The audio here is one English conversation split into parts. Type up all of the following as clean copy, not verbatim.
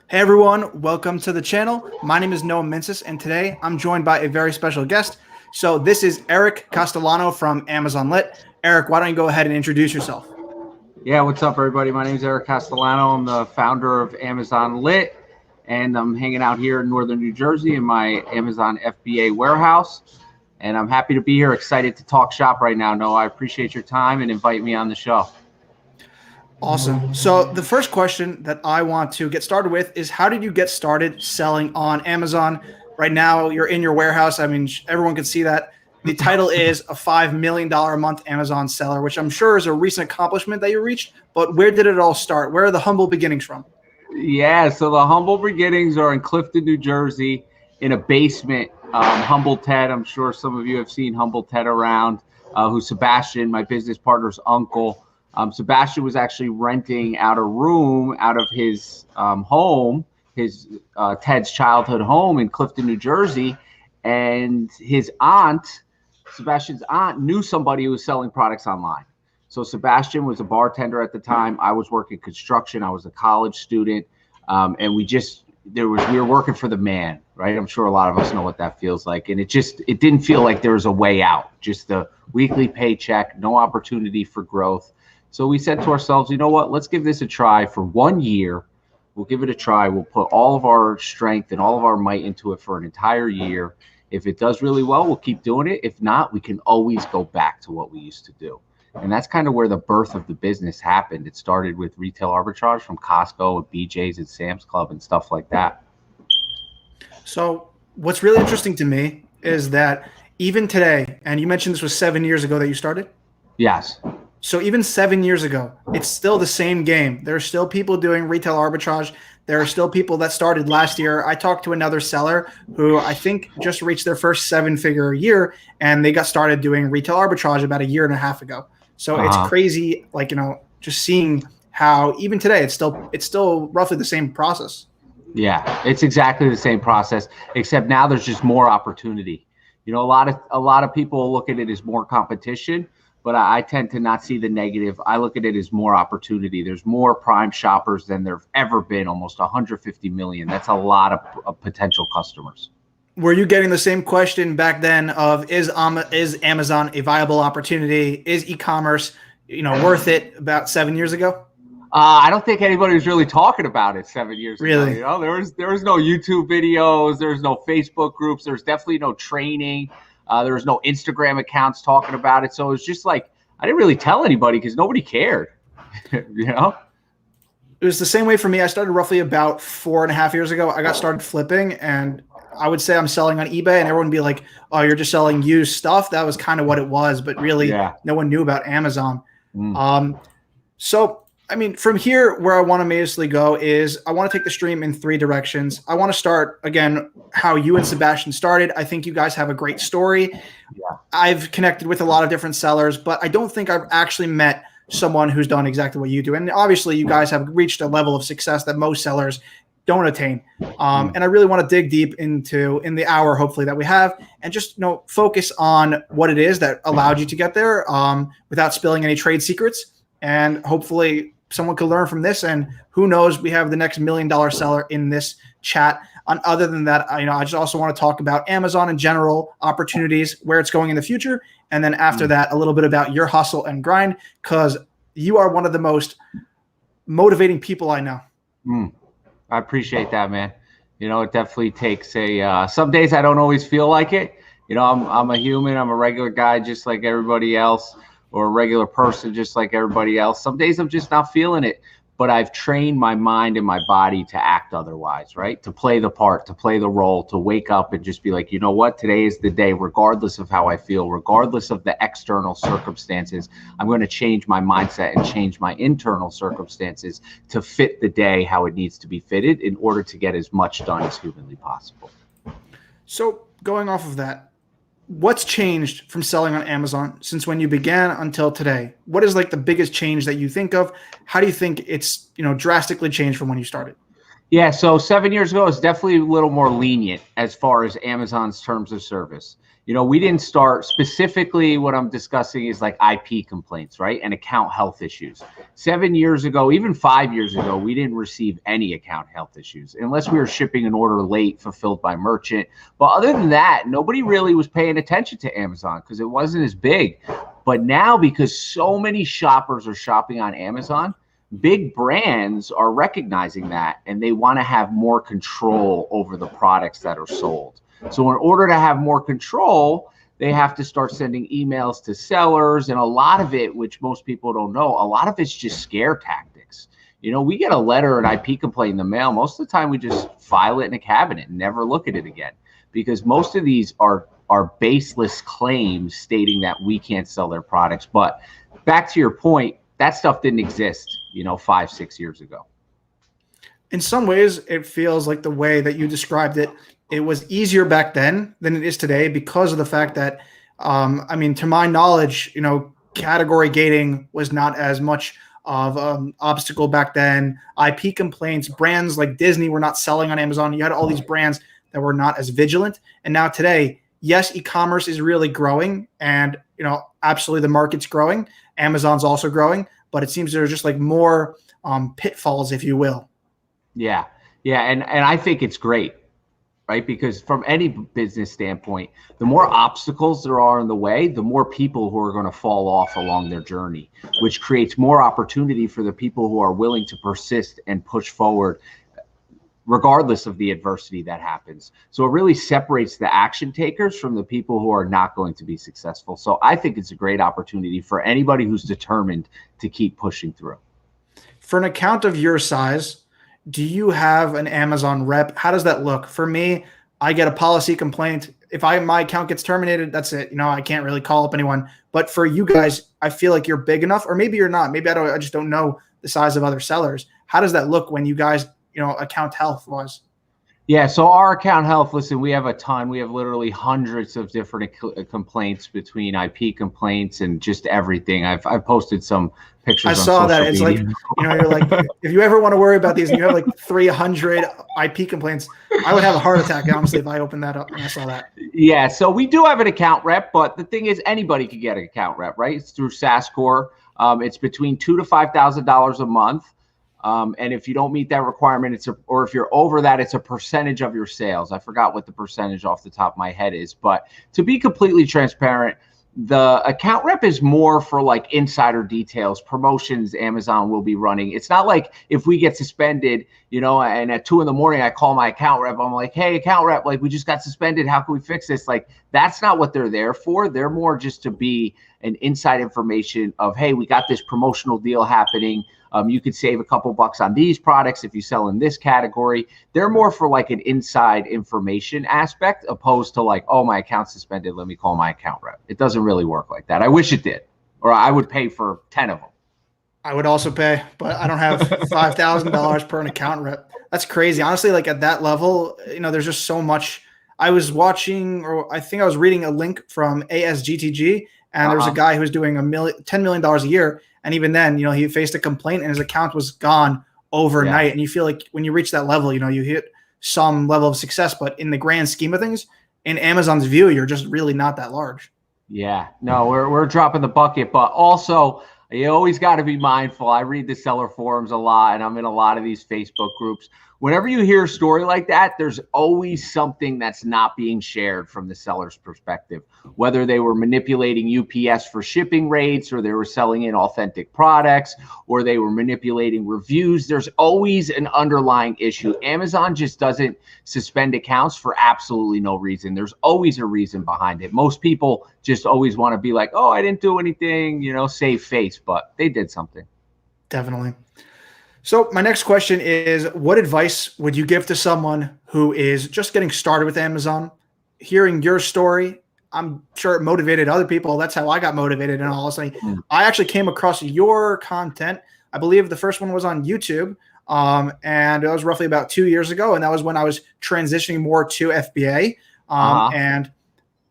Hey everyone, welcome to the channel. My name is Noah Mincis, and today I'm joined by a very special guest. So this is Eric Castellano from Amazon Lit. Eric, why don't you go ahead and introduce yourself? Yeah, what's up, everybody? My name is Eric Castellano. I'm the founder of Amazon Lit, and I'm hanging out here in northern New Jersey in my Amazon FBA warehouse. And I'm happy to be here, excited to talk shop right now. Noah, I appreciate your time and invite me on the show. Awesome. So the first question that I want to get started with is, how did you get started selling on Amazon? Right now, you're in your warehouse. I mean, everyone can see that. The title is a $5 million a month Amazon seller, which I'm sure is a recent accomplishment that you reached. But where did it all start? Where are the humble beginnings from? Yeah, so the humble beginnings are in Clifton, New Jersey, in a basement. Humble Ted, I'm sure some of you have seen Humble Ted around, who's Sebastian, my business partner's uncle. Sebastian was actually renting out a room out of his home, his Ted's childhood home in Clifton, New Jersey, and his aunt, Sebastian's aunt, knew somebody who was selling products online. So Sebastian was a bartender at the time. I was working construction. I was a college student, and we were working for the man, right? I'm sure a lot of us know what that feels like, and it didn't feel like there was a way out. Just the weekly paycheck, no opportunity for growth. So we said to ourselves, you know what, let's give this a try for 1 year. We'll give it a try. We'll put all of our strength and all of our might into it for an entire year. If it does really well, we'll keep doing it. If not, we can always go back to what we used to do. And that's kind of where the birth of the business happened. It started with retail arbitrage from Costco and BJ's and Sam's Club and stuff like that. So what's really interesting to me is that even today, and you mentioned this was 7 years ago that you started? Yes. So even 7 years ago, it's still the same game. There are still people doing retail arbitrage. There are still people that started last year. I talked to another seller who I think just reached their first seven-figure a year, and they got started doing retail arbitrage about a year and a half ago. So it's crazy, like, just seeing how even today it's still roughly the same process. Yeah, it's exactly the same process, except now there's just more opportunity. A lot of people look at it as more competition, but I tend to not see the negative. I look at it as more opportunity. There's more prime shoppers than there've ever been, almost 150 million. That's a lot of potential customers. Were you getting the same question back then of is Amazon a viable opportunity? Is e-commerce, worth it about 7 years ago? I don't think anybody was really talking about it 7 years really? ago. There was no YouTube videos. There was no Facebook groups. There's definitely no training. There was no Instagram accounts talking about it. So it was just like, I didn't really tell anybody because nobody cared, It was the same way for me. I started roughly about 4.5 years ago. I got started flipping, and I would say I'm selling on eBay, and everyone would be like, oh, you're just selling used stuff. That was kind of what it was, but really no one knew about Amazon. So, I mean, from here, where I want to basically go is I want to take the stream in 3 directions. I want to start, again, how you and Sebastian started. I think you guys have a great story. Yeah. I've connected with a lot of different sellers, but I don't think I've actually met someone who's done exactly what you do. And obviously, you guys have reached a level of success that most sellers don't attain. And I really want to dig deep in the hour, hopefully, that we have, and just focus on what it is that allowed you to get there without spilling any trade secrets. And hopefully someone could learn from this, and who knows, we have the next $1 million seller in this chat. Other than that, I just also want to talk about Amazon in general, opportunities, where it's going in the future, and then after that, a little bit about your hustle and grind, because you are one of the most motivating people I know. I appreciate that, man. It definitely takes some days I don't always feel like it. I'm a human. I'm a regular guy just like everybody else, or a regular person just like everybody else. Some days I'm just not feeling it, but I've trained my mind and my body to act otherwise, right? To play the part, to play the role, to wake up and just be like, you know what, today is the day, regardless of how I feel, regardless of the external circumstances. I'm going to change my mindset and change my internal circumstances to fit the day how it needs to be fitted in order to get as much done as humanly possible. So going off of that, what's changed from selling on Amazon since when you began until today? What is like the biggest change that you think of? How do you think it's, drastically changed from when you started? Yeah, so 7 years ago, it's definitely a little more lenient as far as Amazon's terms of service. We didn't start specifically. What I'm discussing is like IP complaints, right? And account health issues. 7 years ago, even 5 years ago, we didn't receive any account health issues unless we were shipping an order late fulfilled by merchant. But other than that, nobody really was paying attention to Amazon because it wasn't as big. But now, because so many shoppers are shopping on Amazon, big brands are recognizing that, and they want to have more control over the products that are sold. So in order to have more control, they have to start sending emails to sellers. And a lot of it, which most people don't know, a lot of it's just scare tactics. We get a letter, an IP complaint in the mail. Most of the time we just file it in a cabinet and never look at it again, because most of these are baseless claims stating that we can't sell their products. But back to your point, that stuff didn't exist, 5, 6 years ago. In some ways, it feels like the way that you described it, it was easier back then than it is today because of the fact that, to my knowledge, category gating was not as much of an obstacle back then. IP complaints, brands like Disney were not selling on Amazon. You had all these brands that were not as vigilant. And now today, yes, e-commerce is really growing, and absolutely the market's growing. Amazon's also growing, but it seems there's just like more pitfalls, if you will. Yeah. And I think it's great, right? Because from any business standpoint, the more obstacles there are in the way, the more people who are going to fall off along their journey, which creates more opportunity for the people who are willing to persist and push forward regardless of the adversity that happens. So it really separates the action takers from the people who are not going to be successful. So I think it's a great opportunity for anybody who's determined to keep pushing through. For an account of your size, do you have an Amazon rep? How does that look? For me, I get a policy complaint. If my account gets terminated, that's it. I can't really call up anyone. But for you guys, I feel like you're big enough, or maybe you're not. Maybe I just don't know the size of other sellers. How does that look when you guys, account health was? Yeah, so our account health, listen, we have a ton. We have literally hundreds of different complaints, between IP complaints and just everything. I've posted some pictures. I saw that. It's media. Like, you're like, if you ever want to worry about these and you have like 300 IP complaints, I would have a heart attack, honestly, if I opened that up and I saw that. Yeah, so we do have an account rep, but the thing is, anybody could get an account rep, right? It's through SaaScore. It's between $2,000 to $5,000 a month. And if you don't meet that requirement, or if you're over that, it's a percentage of your sales. I forgot what the percentage off the top of my head is, but to be completely transparent, the account rep is more for like insider details, promotions Amazon will be running. It's not like if we get suspended, and at 2 a.m, I call my account rep. I'm like, hey, account rep, like we just got suspended. How can we fix this? Like, that's not what they're there for. They're more just to be an inside information of, hey, we got this promotional deal happening. You could save a couple bucks on these products if you sell in this category. They're more for like an inside information aspect, opposed to like, oh, my account's suspended, let me call my account rep. It doesn't really work like that. I wish it did, or I would pay for 10 of them. I would also pay, but I don't have $5,000 per an account rep. That's crazy. Honestly, like at that level, there's just so much. I was watching, or I think I was reading a link from ASGTG, and there was a guy who was doing $10 million a year. And even then, he faced a complaint and his account was gone overnight. Yeah. And you feel like when you reach that level, you hit some level of success. But in the grand scheme of things, in Amazon's view, you're just really not that large. Yeah, no, we're dropping the bucket. But also, you always got to be mindful. I read the seller forums a lot, and I'm in a lot of these Facebook groups. Whenever you hear a story like that, there's always something that's not being shared from the seller's perspective, whether they were manipulating UPS for shipping rates, or they were selling inauthentic products, or they were manipulating reviews. There's always an underlying issue. Amazon just doesn't suspend accounts for absolutely no reason. There's always a reason behind it. Most people just always want to be like, oh, I didn't do anything, save face, but they did something. Definitely. So my next question is, what advice would you give to someone who is just getting started with Amazon? Hearing your story, I'm sure it motivated other people. That's how I got motivated. And all of a sudden, I actually came across your content. I believe the first one was on YouTube, and it was roughly about 2 years ago. And that was when I was transitioning more to FBA. And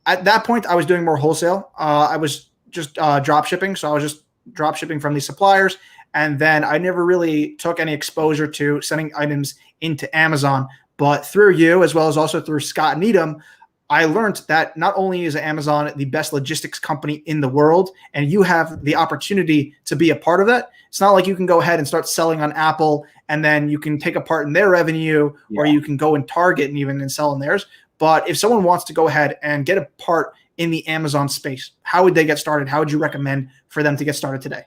at that point, I was doing more wholesale. I was just drop shipping. So I was just drop shipping from these suppliers. And then I never really took any exposure to sending items into Amazon. But through you, as well as also through Scott Needham, I learned that not only is Amazon the best logistics company in the world, and you have the opportunity to be a part of that, it's not like you can go ahead and start selling on Apple and then you can take a part in their revenue, or you can go and Target and even sell in theirs. But if someone wants to go ahead and get a part in the Amazon space, how would they get started? How would you recommend for them to get started today?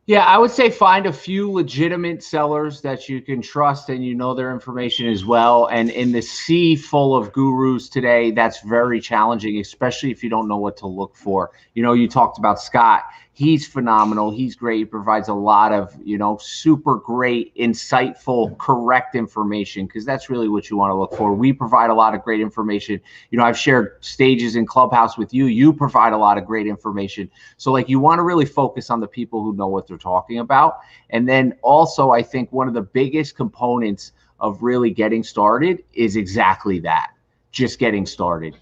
Yeah, I would say find a few legitimate sellers that you can trust and you know their information as well. And in the sea full of gurus today, that's very challenging, especially if you don't know what to look for. You know, you talked about Scott. He's phenomenal. He's great. He provides a lot of, super great, insightful, correct information, because that's really what you want to look for. We provide a lot of great information. I've shared stages in Clubhouse with you. You provide a lot of great information. So you want to really focus on the people who know what they're talking about. And then also, I think one of the biggest components of really getting started is exactly that. Just getting started.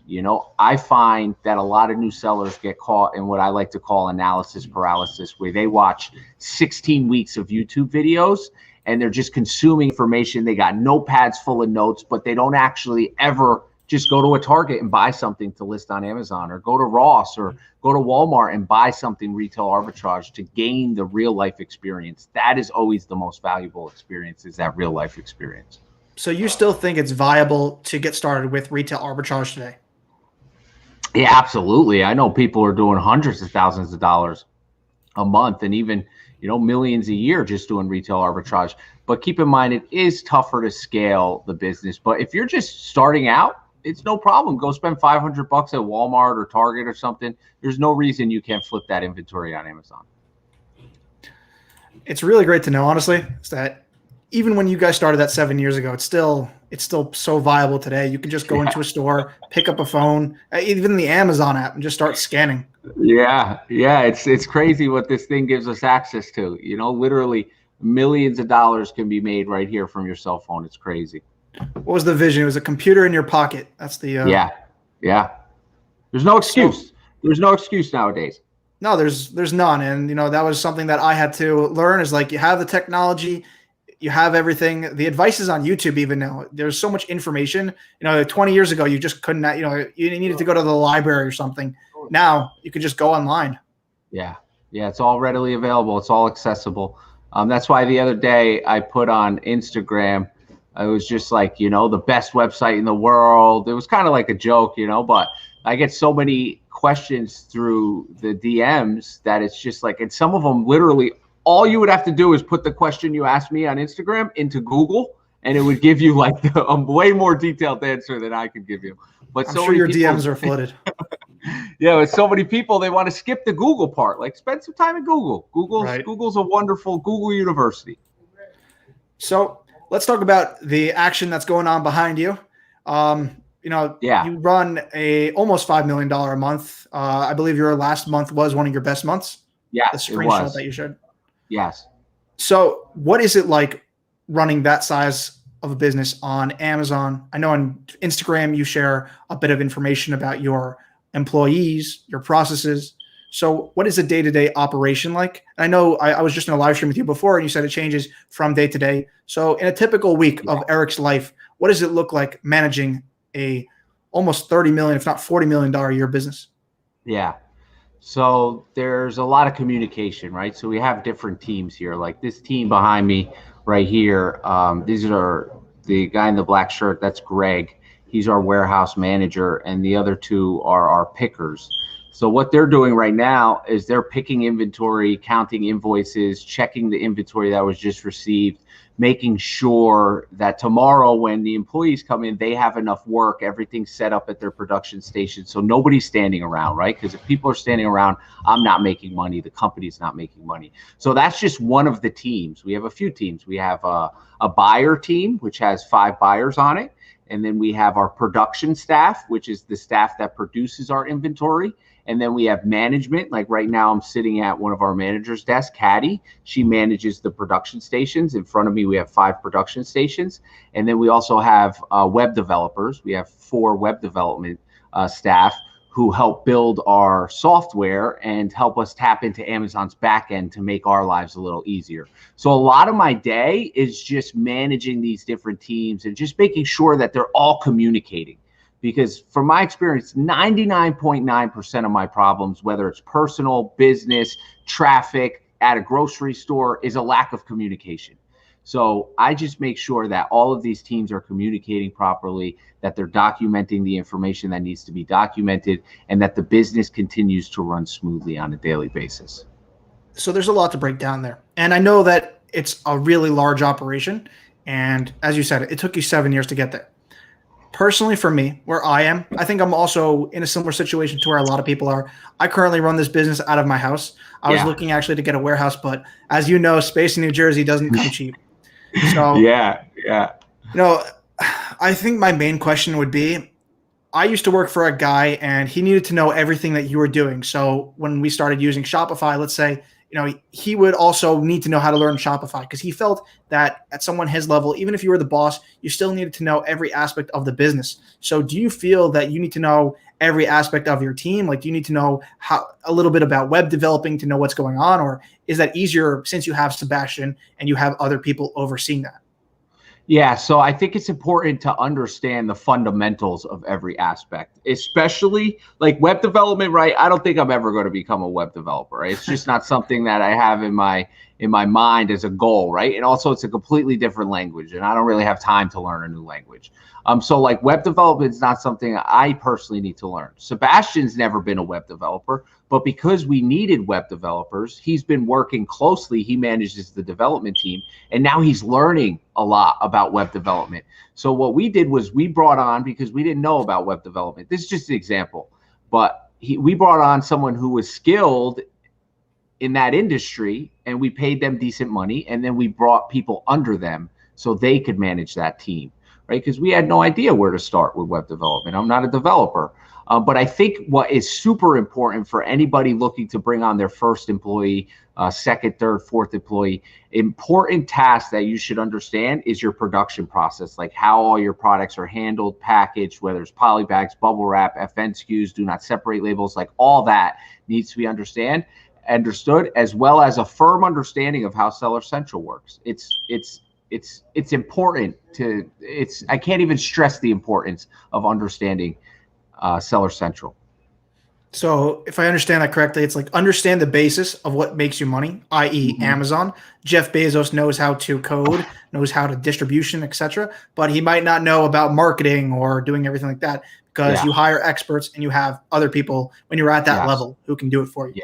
I find that a lot of new sellers get caught in what I like to call analysis paralysis, where they watch 16 weeks of YouTube videos and they're just consuming information. They got notepads full of notes, but they don't actually ever just go to a Target and buy something to list on Amazon, or go to Ross or go to Walmart and buy something retail arbitrage to gain the real life experience. That is always the most valuable experience, is that real life experience. So you still think it's viable to get started with retail arbitrage today? Yeah, absolutely. I know people are doing hundreds of thousands of dollars a month, and even, millions a year just doing retail arbitrage. But keep in mind, it is tougher to scale the business. But if you're just starting out, it's no problem. Go spend $500 at Walmart or Target or something. There's no reason you can't flip that inventory on Amazon. It's really great to know, honestly, is that even when you guys started that 7 years ago, it's still so viable today. You can just go into a store, pick up a phone, even the Amazon app, and just start scanning. Yeah. It's crazy what this thing gives us access to. Literally millions of dollars can be made right here from your cell phone. It's crazy. What was the vision? It was a computer in your pocket. That's the yeah. There's no excuse. There's no excuse nowadays. No, there's none. And that was something that I had to learn, is you have the technology, you have everything. The advice is on YouTube even now. There's so much information. 20 years ago, you just couldn't, you needed to go to the library or something. Now you can just go online. Yeah. It's all readily available. It's all accessible. That's why the other day I put on Instagram, it was just the best website in the world. It was kind of like a joke, but I get so many questions through the DMs that it's just and some of them literally, all you would have to do is put the question you asked me on Instagram into Google, and it would give you a way more detailed answer than I could give you. But I'm sure your DMs are flooded. Yeah, with so many people, they want to skip the Google part. Spend some time in Google. Google's a wonderful Google University. So let's talk about the action that's going on behind you. You run a almost $5 million a month. I believe your last month was one of your best months. Yeah, the screenshot that you showed. Yes. So what is it like running that size of a business on Amazon? I know on Instagram you share a bit of information about your employees, your processes. So what is a day-to-day operation like? And I know I was just in a live stream with you before, and you said it changes from day to day. So in a typical week of Eric's life, what does it look like managing a almost $30 million, if not $40 million a year business? Yeah. So there's a lot of communication, right? So we have different teams here, like this team behind me right here. These are the guy in the black shirt. That's Greg. He's our warehouse manager, and the other two are our pickers. So what they're doing right now is they're picking inventory, counting invoices, checking the inventory that was just received, making sure that tomorrow when the employees come in, they have enough work, everything's set up at their production station. So nobody's standing around, right? Because if people are standing around, I'm not making money, the company's not making money. So that's just one of the teams. We have a few teams. We have a buyer team, which has 5 buyers on it. And then we have our production staff, which is the staff that produces our inventory. And then we have management. Like right now, I'm sitting at one of our managers' desk, Caddy. She manages the production stations. In front of me, we have 5 production stations. And then we also have web developers. We have 4 web development staff who help build our software and help us tap into Amazon's backend to make our lives a little easier. So a lot of my day is just managing these different teams and just making sure that they're all communicating. because from my experience, 99.9% of my problems, whether it's personal, business, traffic, at a grocery store, is a lack of communication. So I just make sure that all of these teams are communicating properly, that they're documenting the information that needs to be documented, and that the business continues to run smoothly on a daily basis. So there's a lot to break down there. And I know that it's a really large operation. And as you said, it took you 7 years to get there. Personally, for me, where I am, I think I'm also in a similar situation to where a lot of people are. I currently run this business out of my house. I was looking actually to get a warehouse, but as you know, space in New Jersey doesn't come cheap. So yeah. I think my main question would be, I used to work for a guy and he needed to know everything that you were doing. So when we started using Shopify, let's say, he would also need to know how to learn Shopify because he felt that at someone his level, even if you were the boss, you still needed to know every aspect of the business. So do you feel that you need to know every aspect of your team? Like, do you need to know a little bit about web developing to know what's going on? Or is that easier since you have Sebastian and you have other people overseeing that? Yeah, so I think it's important to understand the fundamentals of every aspect, especially like web development, right? I don't think I'm ever going to become a web developer, right? It's just not something that I have in my mind as a goal, right? And also it's a completely different language and I don't really have time to learn a new language. So like web development is not something I personally need to learn. Sebastian's never been a web developer, but because we needed web developers, he's been working closely. He manages the development team, and now he's learning a lot about web development. So what we did was we brought on, because we didn't know about web development. This is just an example, but we brought on someone who was skilled in that industry, and we paid them decent money, and then we brought people under them so they could manage that team. Right? Because we had no idea where to start with web development. I'm not a developer. But I think what is super important for anybody looking to bring on their first employee, second, third, fourth employee, important task that you should understand is your production process, like how all your products are handled, packaged, whether it's polybags, bubble wrap, FN SKUs, do not separate labels, like all that needs to be understood, as well as a firm understanding of how Seller Central works. It's important to, I can't even stress the importance of understanding Seller Central. So if I understand that correctly, it's like understand the basis of what makes you money, i.e. Amazon. Jeff Bezos knows how to code, knows how to distribution, etc. But he might not know about marketing or doing everything like that because you hire experts and you have other people when you're at that level who can do it for you.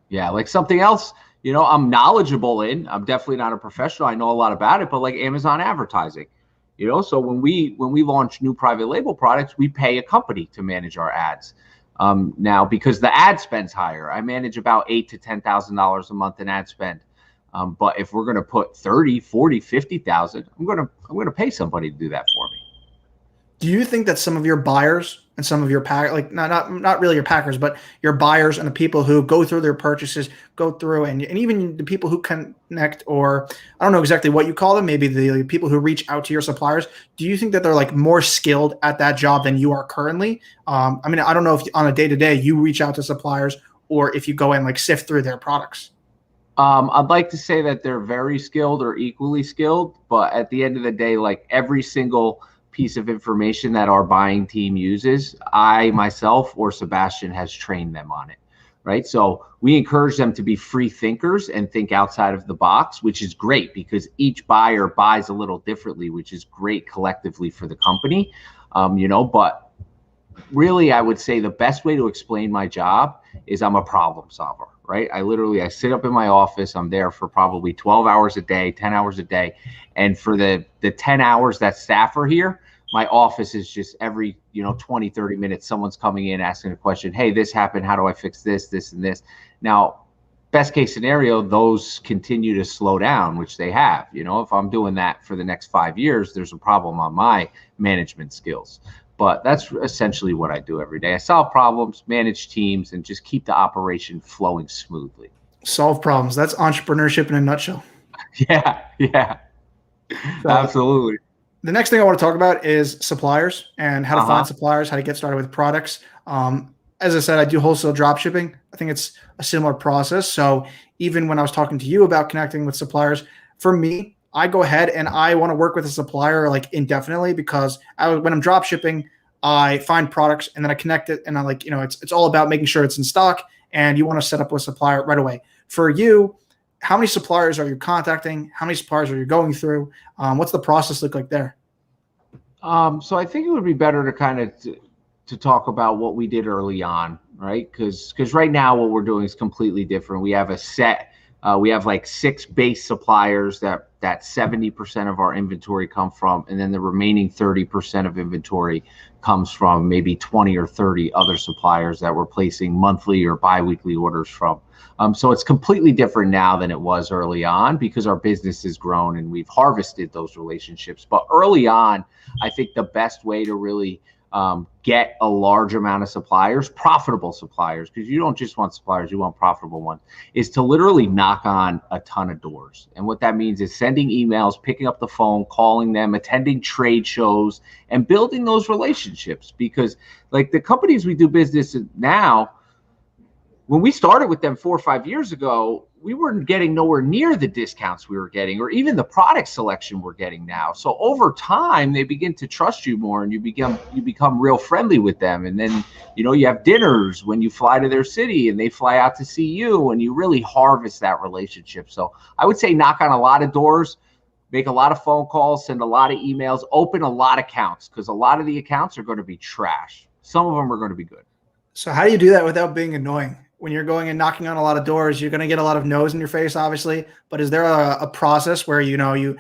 Yeah. Like something else, I'm knowledgeable in. I'm definitely not a professional. I know a lot about it, but like Amazon advertising, so when we launch new private label products, we pay a company to manage our ads. Now, because the ad spend's higher, I manage about $8,000 to $10,000 a month in ad spend. But if we're going to put 30, 40, 50,000, I'm going to pay somebody to do that for me. Do you think that some of your buyers and some of your not really your packers, but your buyers and the people who go through their purchases, go through and even the people who connect, or I don't know exactly what you call them, maybe the people who reach out to your suppliers, do you think that they're like more skilled at that job than you are currently? I don't know if on a day-to-day you reach out to suppliers or if you go and like sift through their products. I'd like to say that they're very skilled or equally skilled, but at the end of the day, like every single piece of information that our buying team uses, I myself or Sebastian has trained them on it, right? So we encourage them to be free thinkers and think outside of the box, which is great because each buyer buys a little differently, which is great collectively for the company, but really I would say the best way to explain my job is I'm a problem solver, right? I sit up in my office, I'm there for probably 12 hours a day, 10 hours a day. And for the 10 hours that staff are here, my office is just every, 20, 30 minutes, someone's coming in asking a question. Hey, this happened. How do I fix this, this, and this? Now, best case scenario, those continue to slow down, which they have. If I'm doing that for the next 5 years, there's a problem on my management skills. But that's essentially what I do every day. I solve problems, manage teams, and just keep the operation flowing smoothly. Solve problems. That's entrepreneurship in a nutshell. Yeah. So, absolutely. The next thing I want to talk about is suppliers and how to find suppliers, how to get started with products. As I said, I do wholesale drop shipping. I think it's a similar process. So even when I was talking to you about connecting with suppliers, for me, I go ahead and I want to work with a supplier like indefinitely because when I'm drop shipping, I find products and then I connect it, and I like, it's all about making sure it's in stock, and you want to set up a supplier right away. For you, how many suppliers are you contacting? How many suppliers are you going through? What's the process look like there? So I think it would be better to kind of to talk about what we did early on, right? Because right now what we're doing is completely different. We have a set, we have like 6 base suppliers that 70% of our inventory come from, and then the remaining 30% of inventory comes from maybe 20 or 30 other suppliers that we're placing monthly or biweekly orders from. So it's completely different now than it was early on, because our business has grown and we've harvested those relationships. But early on, I think the best way to really get a large amount of suppliers, profitable suppliers, because you don't just want suppliers, you want profitable ones, is to literally knock on a ton of doors. And what that means is sending emails, picking up the phone, calling them, attending trade shows, and building those relationships. Because like the companies we do business with now, when we started with them 4 or 5 years ago, we weren't getting nowhere near the discounts we were getting, or even the product selection we're getting now. So over time, they begin to trust you more, and you become real friendly with them. And then, you have dinners when you fly to their city, and they fly out to see you, and you really harvest that relationship. So I would say knock on a lot of doors, make a lot of phone calls, send a lot of emails, open a lot of accounts, because a lot of the accounts are going to be trash. Some of them are going to be good. So how do you do that without being annoying? When you're going and knocking on a lot of doors, you're going to get a lot of no's in your face, obviously. But is there a process where, you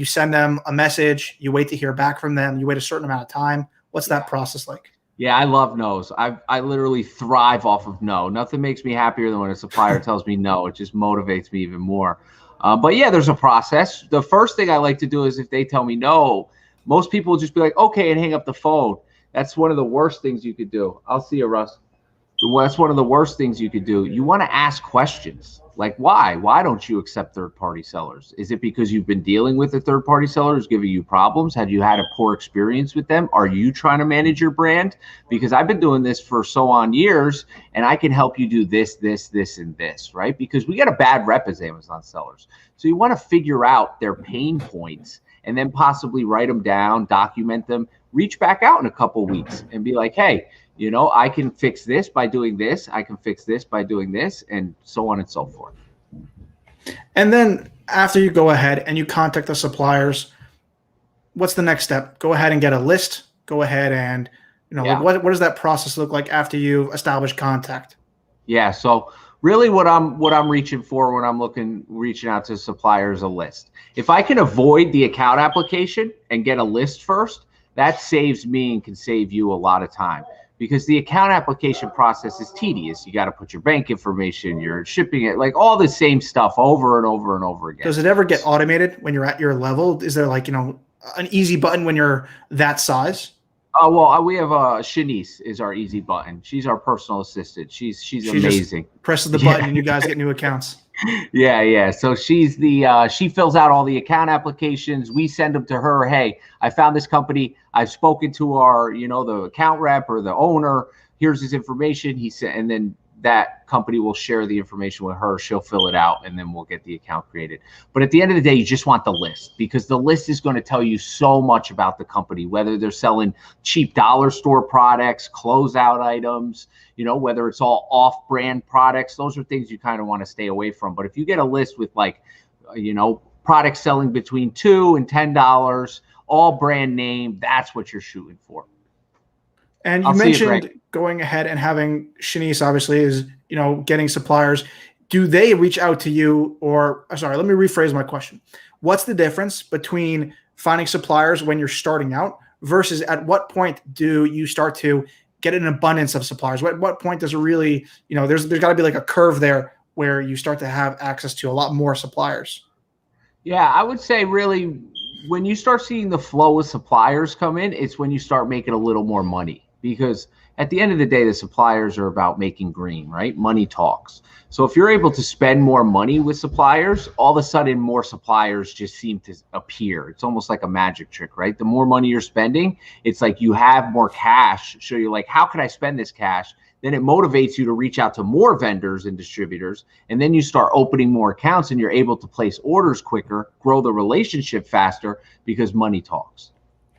send them a message, you wait to hear back from them, you wait a certain amount of time? What's that process like? Yeah, I love no's. I literally thrive off of no. Nothing makes me happier than when a supplier tells me no. It just motivates me even more. But yeah, there's a process. The first thing I like to do is if they tell me no, most people will just be like, okay, and hang up the phone. That's one of the worst things you could do. I'll see you, Russ. That's one of the worst things you could do. You want to ask questions like, why? Why don't you accept third-party sellers? Is it because you've been dealing with a third-party seller who's giving you problems? Have you had a poor experience with them? Are you trying to manage your brand? Because I've been doing this for so on years, and I can help you do this, this, this, and this, right? Because we got a bad rep as Amazon sellers. So you want to figure out their pain points and then possibly write them down, document them, reach back out in a couple of weeks and be like, hey, I can fix this by doing this. I can fix this by doing this, and so on and so forth. And then after you go ahead and you contact the suppliers, what's the next step? Go ahead and get a list. Go ahead and, what does that process look like after you establish contact? Yeah. So really what I'm reaching for when I'm reaching out to suppliers, a list. If I can avoid the account application and get a list first, that saves me and can save you a lot of time. Because the account application process is tedious. You got to put your bank information, your shipping it, like all the same stuff over and over and over again. Does it ever get automated when you're at your level? Is there like, an easy button when you're that size? Well, we have Shanice is our easy button. She's our personal assistant. She's amazing. Just presses the button and you guys get new accounts. Yeah. So she's she fills out all the account applications. We send them to her. Hey, I found this company. I've spoken to our, the account rep or the owner. Here's his information. He said, and then that company will share the information with her. She'll fill it out, and then we'll get the account created. But at the end of the day, you just want the list, because the list is going to tell you so much about the company, whether they're selling cheap dollar store products, closeout items, whether it's all off-brand products. Those are things you kind of want to stay away from. But if you get a list with like, products selling between $2 and $10, all brand name, that's what you're shooting for. And you mentioned going ahead and having Shanice, obviously, is, getting suppliers. Do they reach out to you, or sorry, let me rephrase my question. What's the difference between finding suppliers when you're starting out versus at what point do you start to get an abundance of suppliers? What point does it really, there's got to be like a curve there where you start to have access to a lot more suppliers? Yeah, I would say really when you start seeing the flow of suppliers come in, it's when you start making a little more money. Because at the end of the day, the suppliers are about making green, right? Money talks. So if you're able to spend more money with suppliers, all of a sudden more suppliers just seem to appear. It's almost like a magic trick, right? The more money you're spending, it's like you have more cash. So you're like, how can I spend this cash? Then it motivates you to reach out to more vendors and distributors. And then you start opening more accounts and you're able to place orders quicker, grow the relationship faster, because money talks.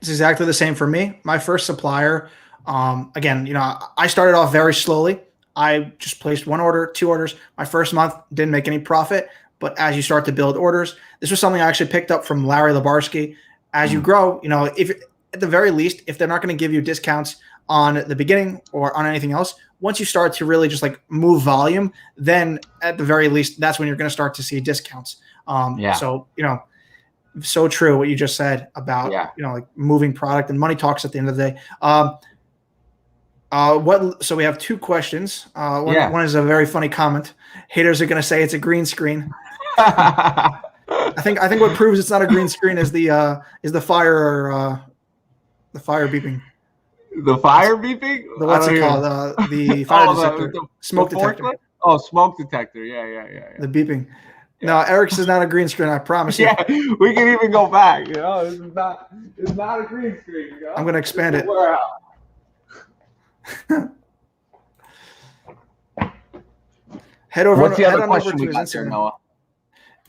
It's exactly the same for me. My first supplier, again, I started off very slowly. I just placed one order, two orders. My first month didn't make any profit, but as you start to build orders, this was something I actually picked up from Larry Labarsky. As you grow, if at the very least, if they're not going to give you discounts on the beginning or on anything else, once you start to really just like move volume, then at the very least, that's when you're going to start to see discounts. So, so true what you just said about like moving product, and money talks at the end of the day. So we have two questions. One is a very funny comment. Haters are going to say it's a green screen. I think what proves it's not a green screen is the fire beeping. The fire beeping? What's it called? The fire detector. Smoke detector. Oh, smoke detector. Yeah. The beeping. No, Eric's is not a green screen, I promise you. Yeah, we can even go back. It's not a green screen. I'm going to expand it. Head over. What's the other on question over to we his got Instagram. there, Noah?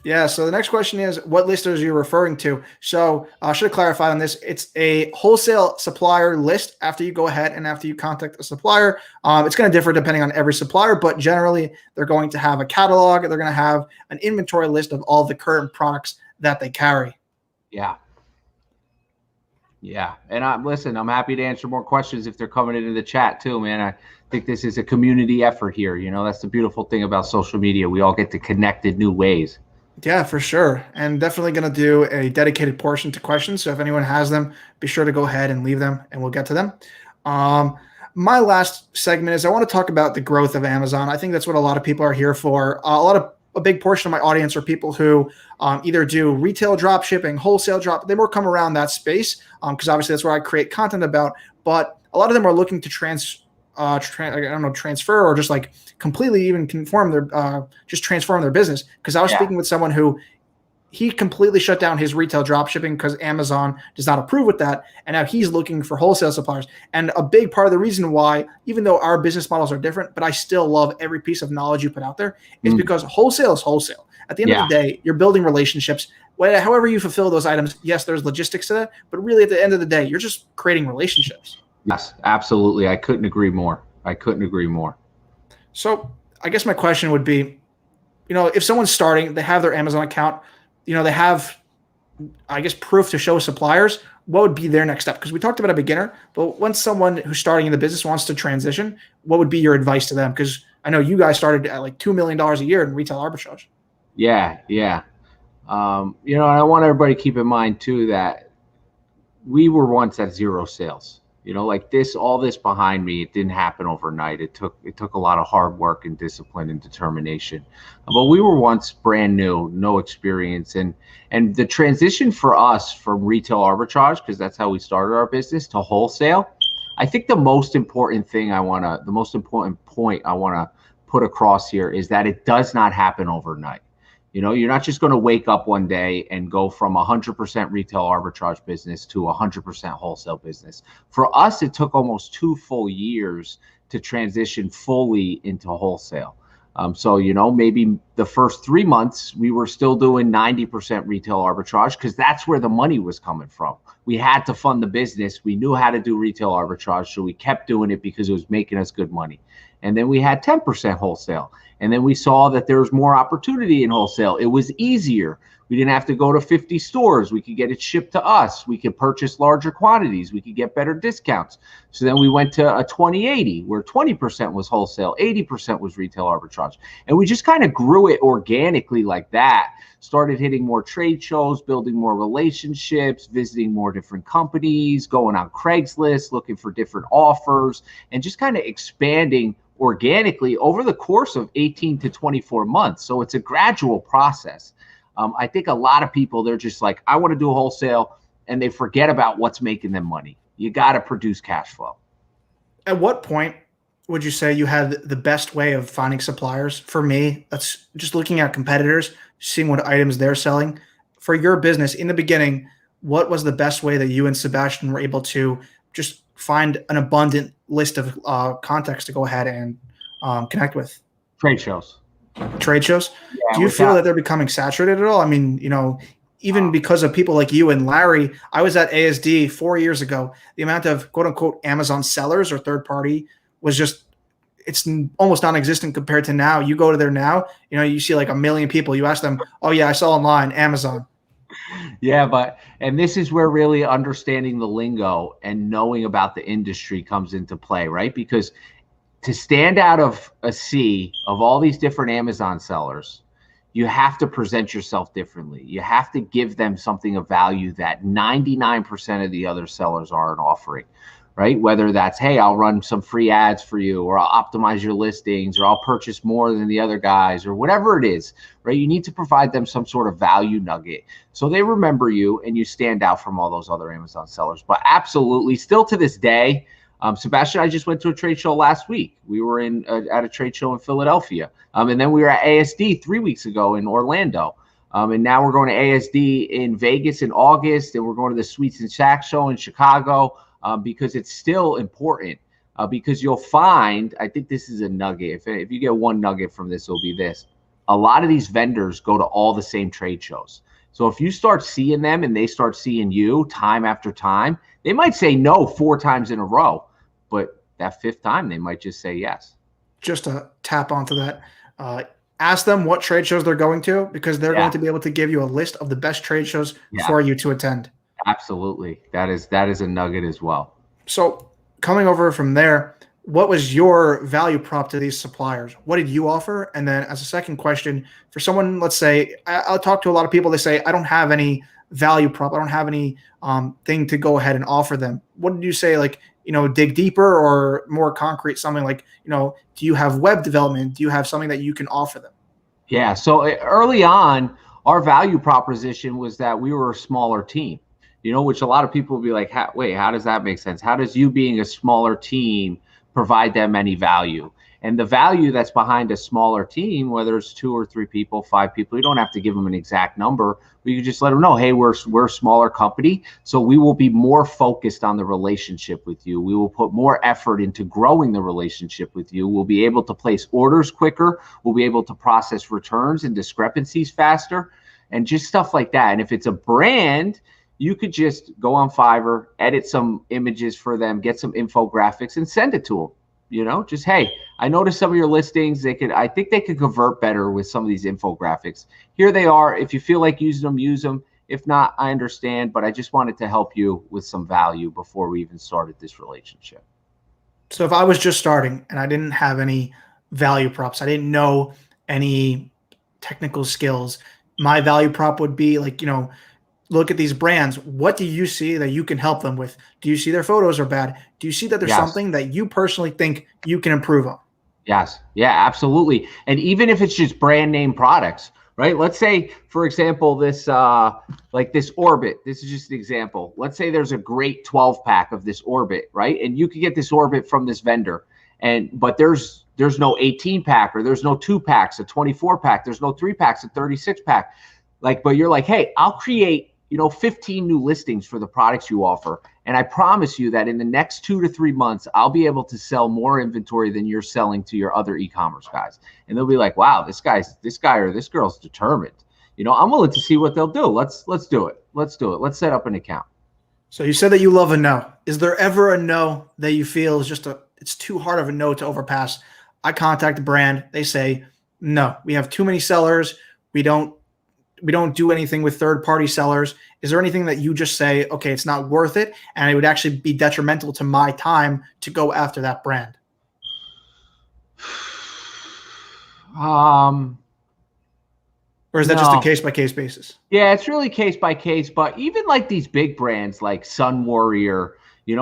Yeah, so the next question is, what listers are you referring to? So I should have clarified on this. It's a wholesale supplier list after you go ahead and after you contact a supplier. It's going to differ depending on every supplier, but generally they're going to have a catalog. They're going to have an inventory list of all the current products that they carry. Yeah. And I'm happy to answer more questions if they're coming into the chat too, man. I think this is a community effort here. That's the beautiful thing about social media. We all get to connect in new ways. Yeah, for sure. And definitely going to do a dedicated portion to questions. So if anyone has them, be sure to go ahead and leave them and we'll get to them. My last segment is I want to talk about the growth of Amazon. I think that's what a lot of people are here for. A big portion of my audience are people who either do retail drop shipping, wholesale drop. They more come around that space because obviously that's where I create content about. But a lot of them are looking to transfer or just like completely even transform their business. Because I was speaking with someone who he completely shut down his retail drop shipping because Amazon does not approve with that. And now he's looking for wholesale suppliers. And a big part of the reason why, even though our business models are different, but I still love every piece of knowledge you put out there, is because wholesale is wholesale. At the end of the day, you're building relationships. However you fulfill those items, yes, there's logistics to that, but really at the end of the day, you're just creating relationships. Yes, absolutely. I couldn't agree more. So I guess my question would be, if someone's starting, they have their Amazon account, they have, I guess, proof to show suppliers, what would be their next step? Because we talked about a beginner, but once someone who's starting in the business wants to transition, what would be your advice to them? Because I know you guys started at like $2 million a year in retail arbitrage. Yeah. And I want everybody to keep in mind too that we were once at zero sales. Like all this behind me, it didn't happen overnight. It took a lot of hard work and discipline and determination. But we were once brand new, no experience. And the transition for us from retail arbitrage, because that's how we started our business, to wholesale, I think the most important point I want to put across here is that it does not happen overnight. You're not just going to wake up one day and go from 100% retail arbitrage business to 100% wholesale business. For us, it took almost 2 full years to transition fully into wholesale. So, maybe the first 3 months, we were still doing 90% retail arbitrage because that's where the money was coming from. We had to fund the business. We knew how to do retail arbitrage, so we kept doing it because it was making us good money. And then we had 10% wholesale. And then we saw that there was more opportunity in wholesale. It was easier. We didn't have to go to 50 stores. We could get it shipped to us. We could purchase larger quantities. We could get better discounts. So then we went to a 20-80 where 20% was wholesale, 80% was retail arbitrage. And we just kind of grew it organically like that. Started hitting more trade shows, building more relationships, visiting more different companies, going on Craigslist, looking for different offers, and just kind of expanding organically over the course of 18 to 24 months. So it's a gradual process. I think a lot of people, they're just like, I want to do wholesale, and they forget about what's making them money. You got to produce cash flow. At what point would you say you had the best way of finding suppliers? For me, that's just looking at competitors, seeing what items they're selling. For your business in the beginning, what was the best way that you and Sebastian were able to just find an abundant list of contacts to go ahead and connect with? Trade shows. Trade shows? Yeah, do you feel that they're becoming saturated at all? I mean, even because of people like you and Larry, I was at ASD 4 years ago. The amount of quote unquote Amazon sellers or third party was just, it's almost non-existent compared to now. You go to there now, you see like a million people. You ask them, oh yeah, I saw online, Amazon. Yeah, and this is where really understanding the lingo and knowing about the industry comes into play, right? Because to stand out of a sea of all these different Amazon sellers, you have to present yourself differently. You have to give them something of value that 99% of the other sellers aren't offering, right? Whether that's, hey, I'll run some free ads for you, or I'll optimize your listings, or I'll purchase more than the other guys, or whatever it is, right? You need to provide them some sort of value nugget so they remember you and you stand out from all those other Amazon sellers. But absolutely, still to this day, Sebastian, I just went to a trade show last week. We were at a trade show in Philadelphia. And then we were at ASD 3 weeks ago in Orlando. And now we're going to ASD in Vegas in August. And we're going to the Sweets and Shacks show in Chicago because it's still important. Because you'll find, I think this is a nugget. If you get one nugget from this, it'll be this. A lot of these vendors go to all the same trade shows. So if you start seeing them and they start seeing you time after time, they might say no 4 times in a row. But that 5th time, they might just say yes. Just to tap onto that, ask them what trade shows they're going to, because they're going to be able to give you a list of the best trade shows for you to attend. Absolutely. That is a nugget as well. So coming over from there, what was your value prop to these suppliers? What did you offer? And then as a second question, for someone, let's say, I'll talk to a lot of people, they say, I don't have any value prop. I don't have any thing to go ahead and offer them. What did you say? Like, dig deeper or more concrete, something like, do you have web development? Do you have something that you can offer them? Yeah. So early on, our value proposition was that we were a smaller team, which a lot of people will be like, wait, how does that make sense? How does you being a smaller team provide them any value? And the value that's behind a smaller team, whether it's 2 or 3 people, 5 people, you don't have to give them an exact number, but you can just let them know, hey, we're a smaller company, so we will be more focused on the relationship with you. We will put more effort into growing the relationship with you. We'll be able to place orders quicker. We'll be able to process returns and discrepancies faster, and just stuff like that. And if it's a brand, you could just go on Fiverr, edit some images for them, get some infographics, and send it to them. Just, hey, I noticed some of your listings. I think they could convert better with some of these infographics. Here they are. If you feel like using them, use them. If not, I understand, but I just wanted to help you with some value before we even started this relationship. So if I was just starting and I didn't have any value props, I didn't know any technical skills, my value prop would be like, look at these brands. What do you see that you can help them with? Do you see their photos are bad? Do you see that there's something that you personally think you can improve on? Yes. Yeah, absolutely. And even if it's just brand name products, right? Let's say, for example, this Orbit. This is just an example. Let's say there's a great 12-pack of this Orbit, right? And you could get this Orbit from this vendor. But there's no 18-pack, or there's no 2-packs, a 24-pack. There's no 3-packs, a 36-pack. But you're like, hey, I'll create 15 new listings for the products you offer. And I promise you that in the next 2 to 3 months, I'll be able to sell more inventory than you're selling to your other e-commerce guys. And they'll be like, wow, this guy or this girl's determined. I'm willing to see what they'll do. Let's do it. Let's do it. Let's set up an account. So you said that you love a no. Is there ever a no that you feel is it's too hard of a no to overpass? I contact a brand. They say, no, we have too many sellers. We don't do anything with third-party sellers. Is there anything that you just say, okay, it's not worth it, and it would actually be detrimental to my time to go after that brand? Or is that just a case-by-case basis? Yeah, it's really case-by-case, but even like these big brands like Sun Warrior,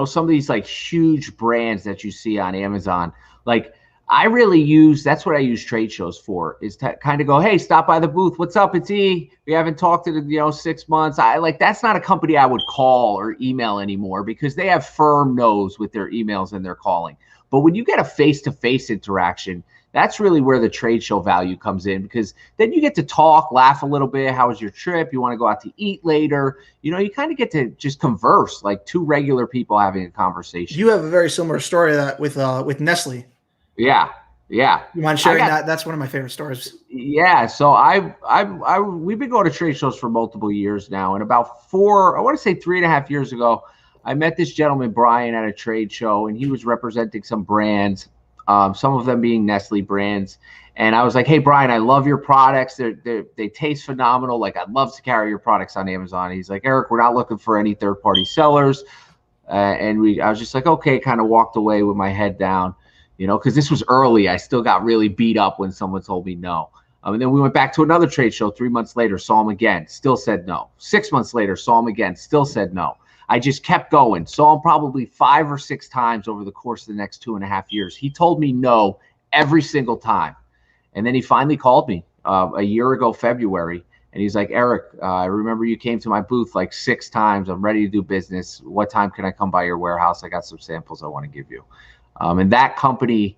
some of these like huge brands that you see on Amazon, that's what I use trade shows for, is to kind of go, hey, stop by the booth. What's up? It's E. We haven't talked in 6 months. That's not a company I would call or email anymore, because they have firm no's with their emails and their calling. But when you get a face-to-face interaction, that's really where the trade show value comes in, because then you get to talk, laugh a little bit. How was your trip? You want to go out to eat later? You kind of get to just converse like 2 regular people having a conversation. You have a very similar story to that with Nestle. Yeah. Yeah. You mind sharing that? That's one of my favorite stories. Yeah. So we've been going to trade shows for multiple years now. And about I want to say 3.5 years ago, I met this gentleman, Brian, at a trade show, and he was representing some brands, some of them being Nestle brands. And I was like, hey, Brian, I love your products. They taste phenomenal. Like, I'd love to carry your products on Amazon. He's like, Eric, we're not looking for any third-party sellers. I was just like, okay, kind of walked away with my head down, because this was early. I still got really beat up when someone told me no. And then we went back to another trade show 3 months later, saw him again, still said no. 6 months later, saw him again, still said no. I just kept going, saw him probably 5 or 6 times over the course of the next 2.5 years. He told me no every single time. And then he finally called me a year ago, February. And he's like, Eric, I remember you came to my booth like 6 times. I'm ready to do business. What time can I come by your warehouse? I got some samples I want to give you. And that company,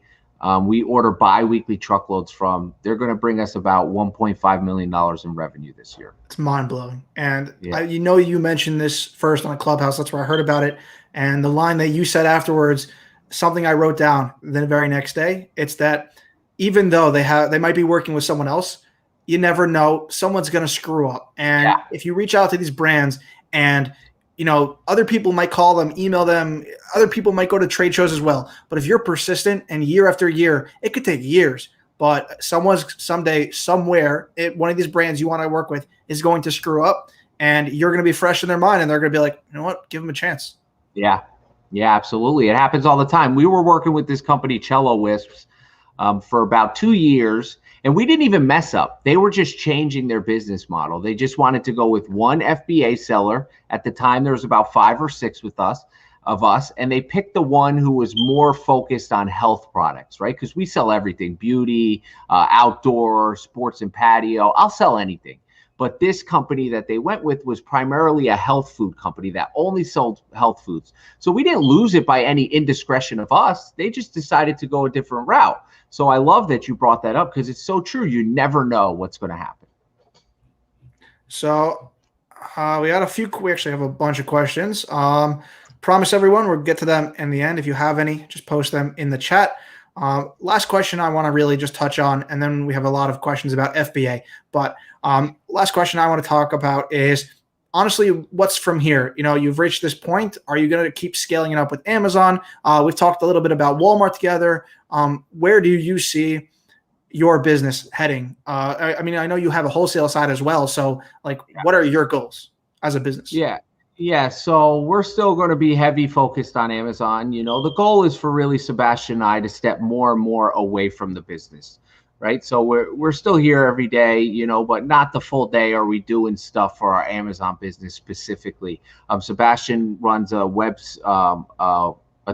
we order bi-weekly truckloads from. They're going to bring us about $1.5 million in revenue this year. It's mind-blowing. And you mentioned this first on a Clubhouse. That's where I heard about it. And the line that you said afterwards, something I wrote down the very next day, it's that even though they might be working with someone else, you never know, someone's going to screw up. And if you reach out to these brands and, other people might call them, email them, other people might go to trade shows as well. But if you're persistent and year after year, it could take years, but someday, somewhere, one of these brands you want to work with is going to screw up, and you're going to be fresh in their mind, and they're going to be like, you know what, give them a chance. Yeah. Yeah, absolutely. It happens all the time. We were working with this company, Cello Wisps, for about 2 years, and we didn't even mess up. They were just changing their business model. They just wanted to go with one FBA seller. At the time, there was about 5 or 6 of us, and they picked the one who was more focused on health products, right? Because we sell everything, beauty, outdoor, sports and patio. I'll sell anything. But this company that they went with was primarily a health food company that only sold health foods. So we didn't lose it by any indiscretion of us. They just decided to go a different route. So I love that you brought that up because it's so true. You never know what's going to happen. So we actually have a bunch of questions. Promise everyone we'll get to them in the end. If you have any, just post them in the chat. Last question I want to really just touch on, and then we have a lot of questions about FBA. But last question I want to talk about is, honestly, what's from here? You've reached this point. Are you going to keep scaling it up with Amazon? We've talked a little bit about Walmart together. Where do you see your business heading? I know you have a wholesale side as well. So, what are your goals as a business? Yeah. So we're still going to be heavy focused on Amazon. The goal is for really Sebastian and I to step more and more away from the business. Right. So we're still here every day, but not the full day are we doing stuff for our Amazon business specifically. Sebastian runs a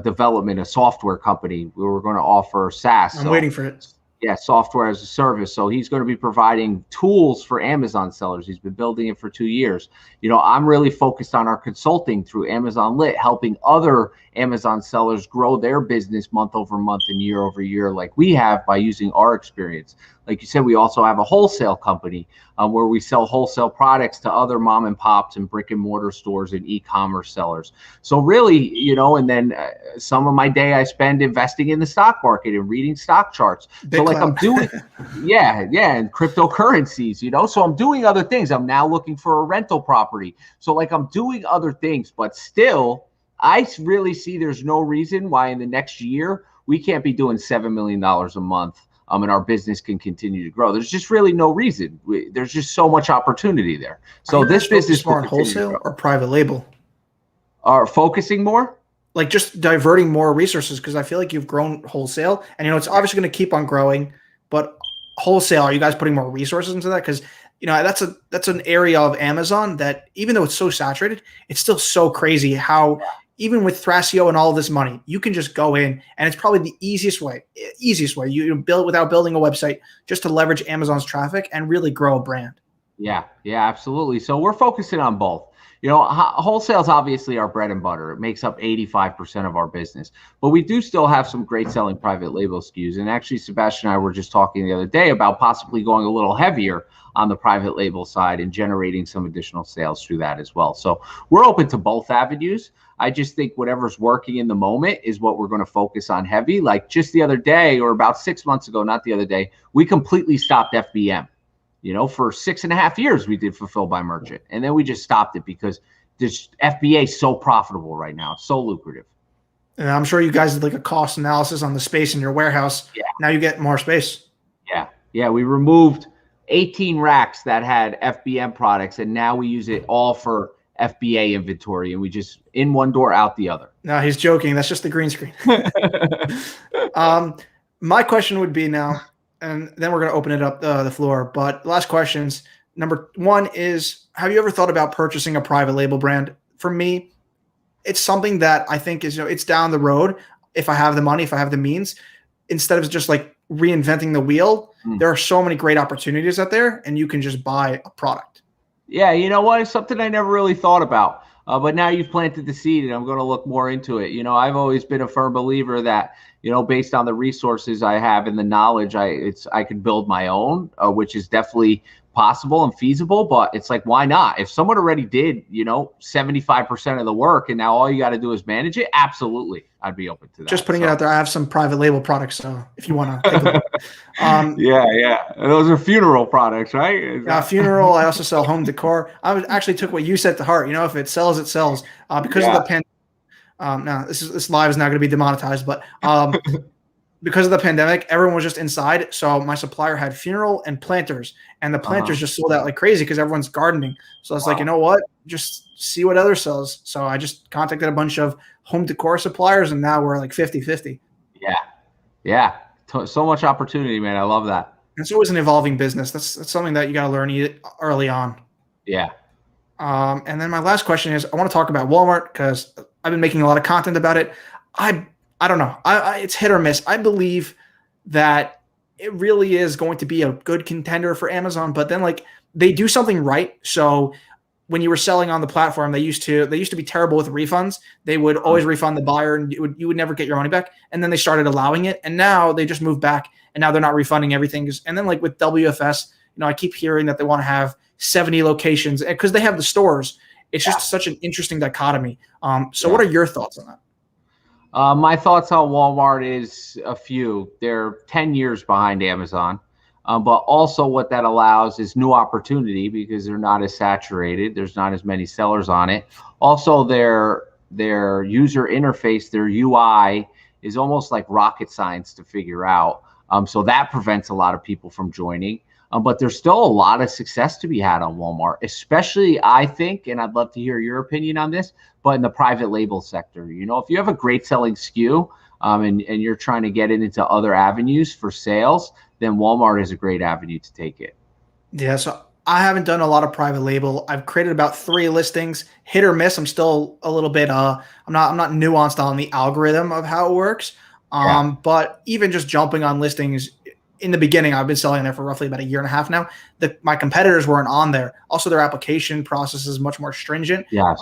development, a software company where we're going to offer SaaS. I'm waiting for it. Yeah, software as a service. So he's going to be providing tools for Amazon sellers. He's been building it for 2 years. I'm really focused on our consulting through Amazon Lit, helping other Amazon sellers grow their business month over month and year over year, like we have by using our experience. Like you said, we also have a wholesale company where we sell wholesale products to other mom and pops and brick and mortar stores and e-commerce sellers. So really, and then some of my day I spend investing in the stock market and reading stock charts. I'm doing, and cryptocurrencies, so I'm doing other things. I'm now looking for a rental property. So I'm doing other things, but still, I really see there's no reason why in the next year we can't be doing $7 million a month. And our business can continue to grow. There's just really no reason. There's just so much opportunity there. So this business more on wholesale or private label? Are focusing more? Just diverting more resources, because I feel like you've grown wholesale, and it's obviously going to keep on growing. But wholesale, are you guys putting more resources into that? Because that's an area of Amazon that, even though it's so saturated, it's still so crazy how even with Thrasio and all this money, you can just go in, and it's probably the easiest way you build without building a website, just to leverage Amazon's traffic and really grow a brand. Yeah, absolutely. So we're focusing on both. Wholesale is obviously our bread and butter. It makes up 85% of our business, but we do still have some great selling private label SKUs. And actually, Sebastian and I were just talking the other day about possibly going a little heavier on the private label side and generating some additional sales through that as well. So we're open to both avenues. I just think whatever's working in the moment is what we're going to focus on heavy. Like just the other day, or about 6 months ago, not the other day, we completely stopped FBM. For 6.5 years, we did fulfill by merchant. And then we just stopped it because this FBA is so profitable right now. It's so lucrative. And I'm sure you guys did like a cost analysis on the space in your warehouse. Yeah. Now you get more space. Yeah. Yeah. We removed 18 racks that had FBM products, and now we use it all for FBA inventory, and we just in one door, out the other. No, he's joking. That's just the green screen. My question would be now, and then we're going to open it up the floor. But last questions. Number one is, have you ever thought about purchasing a private label brand? For me, it's something that I think is, it's down the road. If I have the money, if I have the means, instead of just like reinventing the wheel, there are so many great opportunities out there, and you can just buy a product. Yeah, you know what? It's something I never really thought about. But now you've planted the seed, and I'm going to look more into it. I've always been a firm believer that, based on the resources I have and the knowledge, I could build my own, which is definitely possible and feasible. But it's like, why not? If someone already did, 75% of the work, and now all you got to do is manage it, absolutely, I'd be open to that. Just putting it out there. I have some private label products, so if you want to take a look. Yeah. Those are funeral products, right? Funeral. I also sell home decor. I actually took what you said to heart. If it sells, it sells. Because of the pandemic. Now this live is not going to be demonetized, but because of the pandemic, everyone was just inside. So my supplier had funeral and planters, and the planters just sold out like crazy because everyone's gardening. So I was like, you know what? Just see what other sells. So I just contacted a bunch of home decor suppliers, and now we're like 50-50. Yeah. So much opportunity, man. I love that. It's always an evolving business. That's something that you got to learn early on. Yeah. And then my last question is, I want to talk about Walmart because I've been making a lot of content about it. I don't know. It's hit or miss. I believe that it really is going to be a good contender for Amazon, but then like they do something right. So when you were selling on the platform, they used to be terrible with refunds. They would always refund the buyer, and you would never get your money back. And then they started allowing it, and now they just moved back, and now they're not refunding everything. And then like with WFS, I keep hearing that they want to have 70 locations because they have the stores. It's just such an interesting dichotomy. So what are your thoughts on that? My thoughts on Walmart is a few. They're 10 years behind Amazon, but also what that allows is new opportunity because they're not as saturated. There's not as many sellers on it. Also, their user interface, their UI is almost like rocket science to figure out. So that prevents a lot of people from joining. But there's still a lot of success to be had on Walmart, especially I think, and I'd love to hear your opinion on this, but in the private label sector. If you have a great selling SKU and you're trying to get it into other avenues for sales, then Walmart is a great avenue to take it. Yeah, so I haven't done a lot of private label. I've created about 3 listings, hit or miss. I'm still a little bit, I'm not nuanced on the algorithm of how it works. But even just jumping on listings, in the beginning, I've been selling there for roughly about 1.5 years now. My competitors weren't on there. Also, their application process is much more stringent. Yes.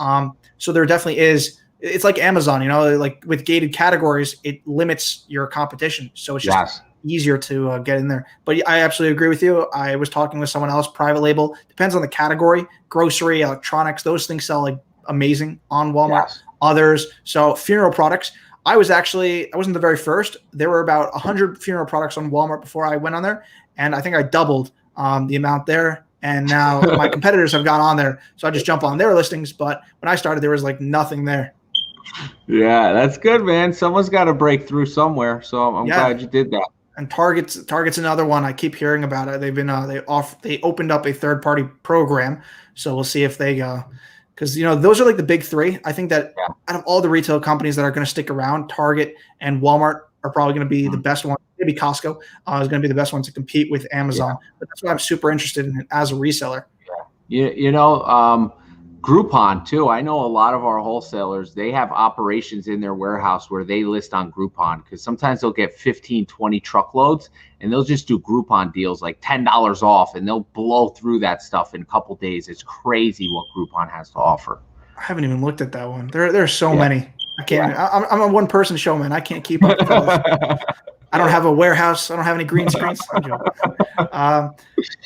So there definitely is. It's like Amazon, like with gated categories, it limits your competition. So it's just easier to get in there. But I absolutely agree with you. I was talking with someone else. Private label depends on the category. Grocery, electronics, those things sell like amazing on Walmart. Others, so funeral products. I wasn't the very first. There were about 100 funeral products on Walmart before I went on there. And I think I doubled the amount there. And now my competitors have gone on there. So I just jump on their listings. But when I started, there was like nothing there. Yeah, that's good, man. Someone's got to break through somewhere. So I'm glad you did that. And Target's another one. I keep hearing about it. They've been they opened up a third-party program. So we'll see if they because those are like the big 3. I think that out of all the retail companies that are going to stick around, Target and Walmart are probably going to be the best one. Maybe Costco is going to be the best one to compete with Amazon. But that's why I'm super interested in it as a reseller. Groupon too. I know a lot of our wholesalers, they have operations in their warehouse where they list on Groupon, because sometimes they'll get 15, 20 truckloads and they'll just do Groupon deals like $10 off, and they'll blow through that stuff in a couple days. It's crazy what Groupon has to offer. I haven't even looked at that one. There are so many. I can't. Yeah. I'm a one-person show, man. I can't keep up with all this. I don't have a warehouse. I don't have any green screens. I'm joking.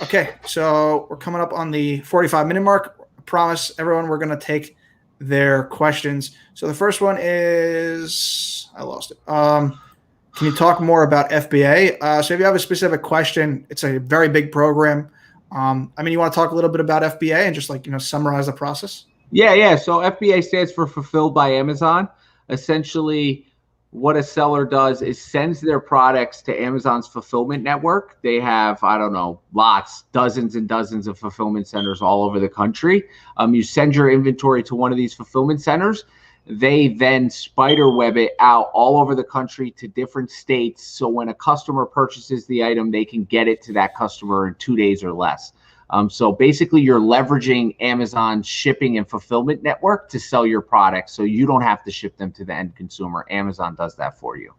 Okay, so we're coming up on the 45-minute mark. I promise everyone we're going to take their questions. So the first one is, I lost it. Can you talk more about FBA? So if you have a specific question, it's a very big program. I mean, you want to talk a little bit about FBA and just summarize the process? Yeah. So FBA stands for Fulfilled by Amazon. Essentially, what a seller does is sends their products to Amazon's fulfillment network. They have, I don't know, dozens and dozens of fulfillment centers all over the country. You send your inventory to one of these fulfillment centers. They then spider web it out all over the country to different states. So when a customer purchases the item, they can get it to that customer in 2 days or less. So basically, you're leveraging Amazon's shipping and fulfillment network to sell your products, so you don't have to ship them to the end consumer. Amazon does that for you.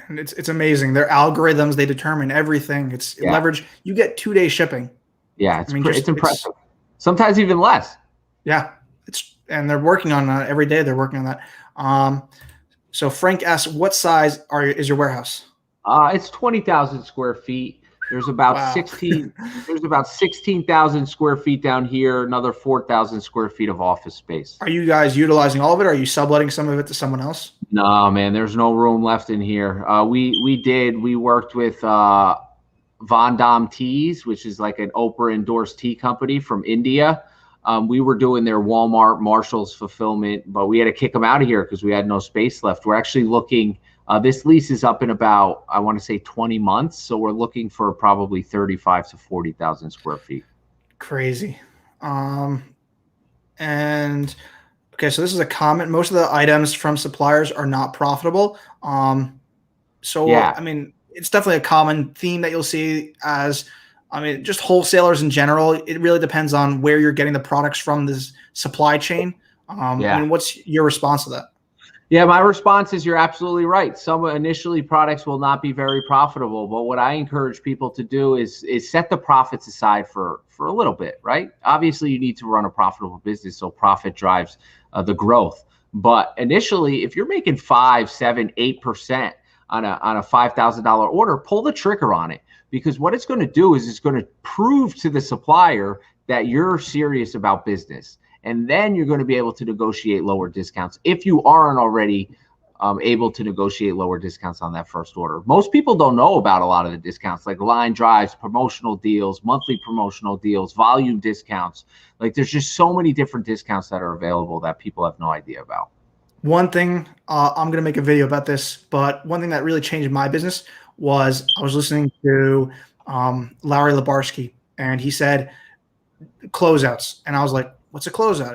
And it's amazing. Their algorithms, they determine everything. It's leverage. You get 2-day shipping. Yeah, it's impressive. Sometimes even less. Yeah, and they're working on that every day. They're working on that. So Frank asks, what size is your warehouse? It's 20,000 square feet. There's about 16,000 square feet down here, another 4,000 square feet of office space. Are you guys utilizing all of it? Or are you subletting some of it to someone else? No, man, there's no room left in here. We worked with Von Dom Teas, which is like an Oprah endorsed tea company from India. We were doing their Walmart, Marshall's fulfillment, but we had to kick them out of here because we had no space left. We're actually looking. This lease is up in about, I want to say 20 months. So we're looking for probably 35 to 40,000 square feet. Crazy. And okay, so this is a comment. Most of the items from suppliers are not profitable. I mean, it's definitely a common theme that you'll see just wholesalers in general. It really depends on where you're getting the products from this supply chain. I mean, what's your response to that? Yeah, my response is you're absolutely right. Some initially products will not be very profitable, but what I encourage people to do is set the profits aside for a little bit, right? Obviously, you need to run a profitable business, so profit drives the growth. But initially, if you're making 5, 7, 8% on a $5,000 order, pull the trigger on it, because what it's going to do is it's going to prove to the supplier that you're serious about business. And then you're going to be able to negotiate lower discounts if you aren't already able to negotiate lower discounts on that first order. Most people don't know about a lot of the discounts, like line drives, promotional deals, monthly promotional deals, volume discounts. Like, there's just so many different discounts that are available that people have no idea about. One thing, I'm going to make a video about this, but one thing that really changed my business was I was listening to Larry Labarsky, and he said closeouts. And I was like, what's a closeout?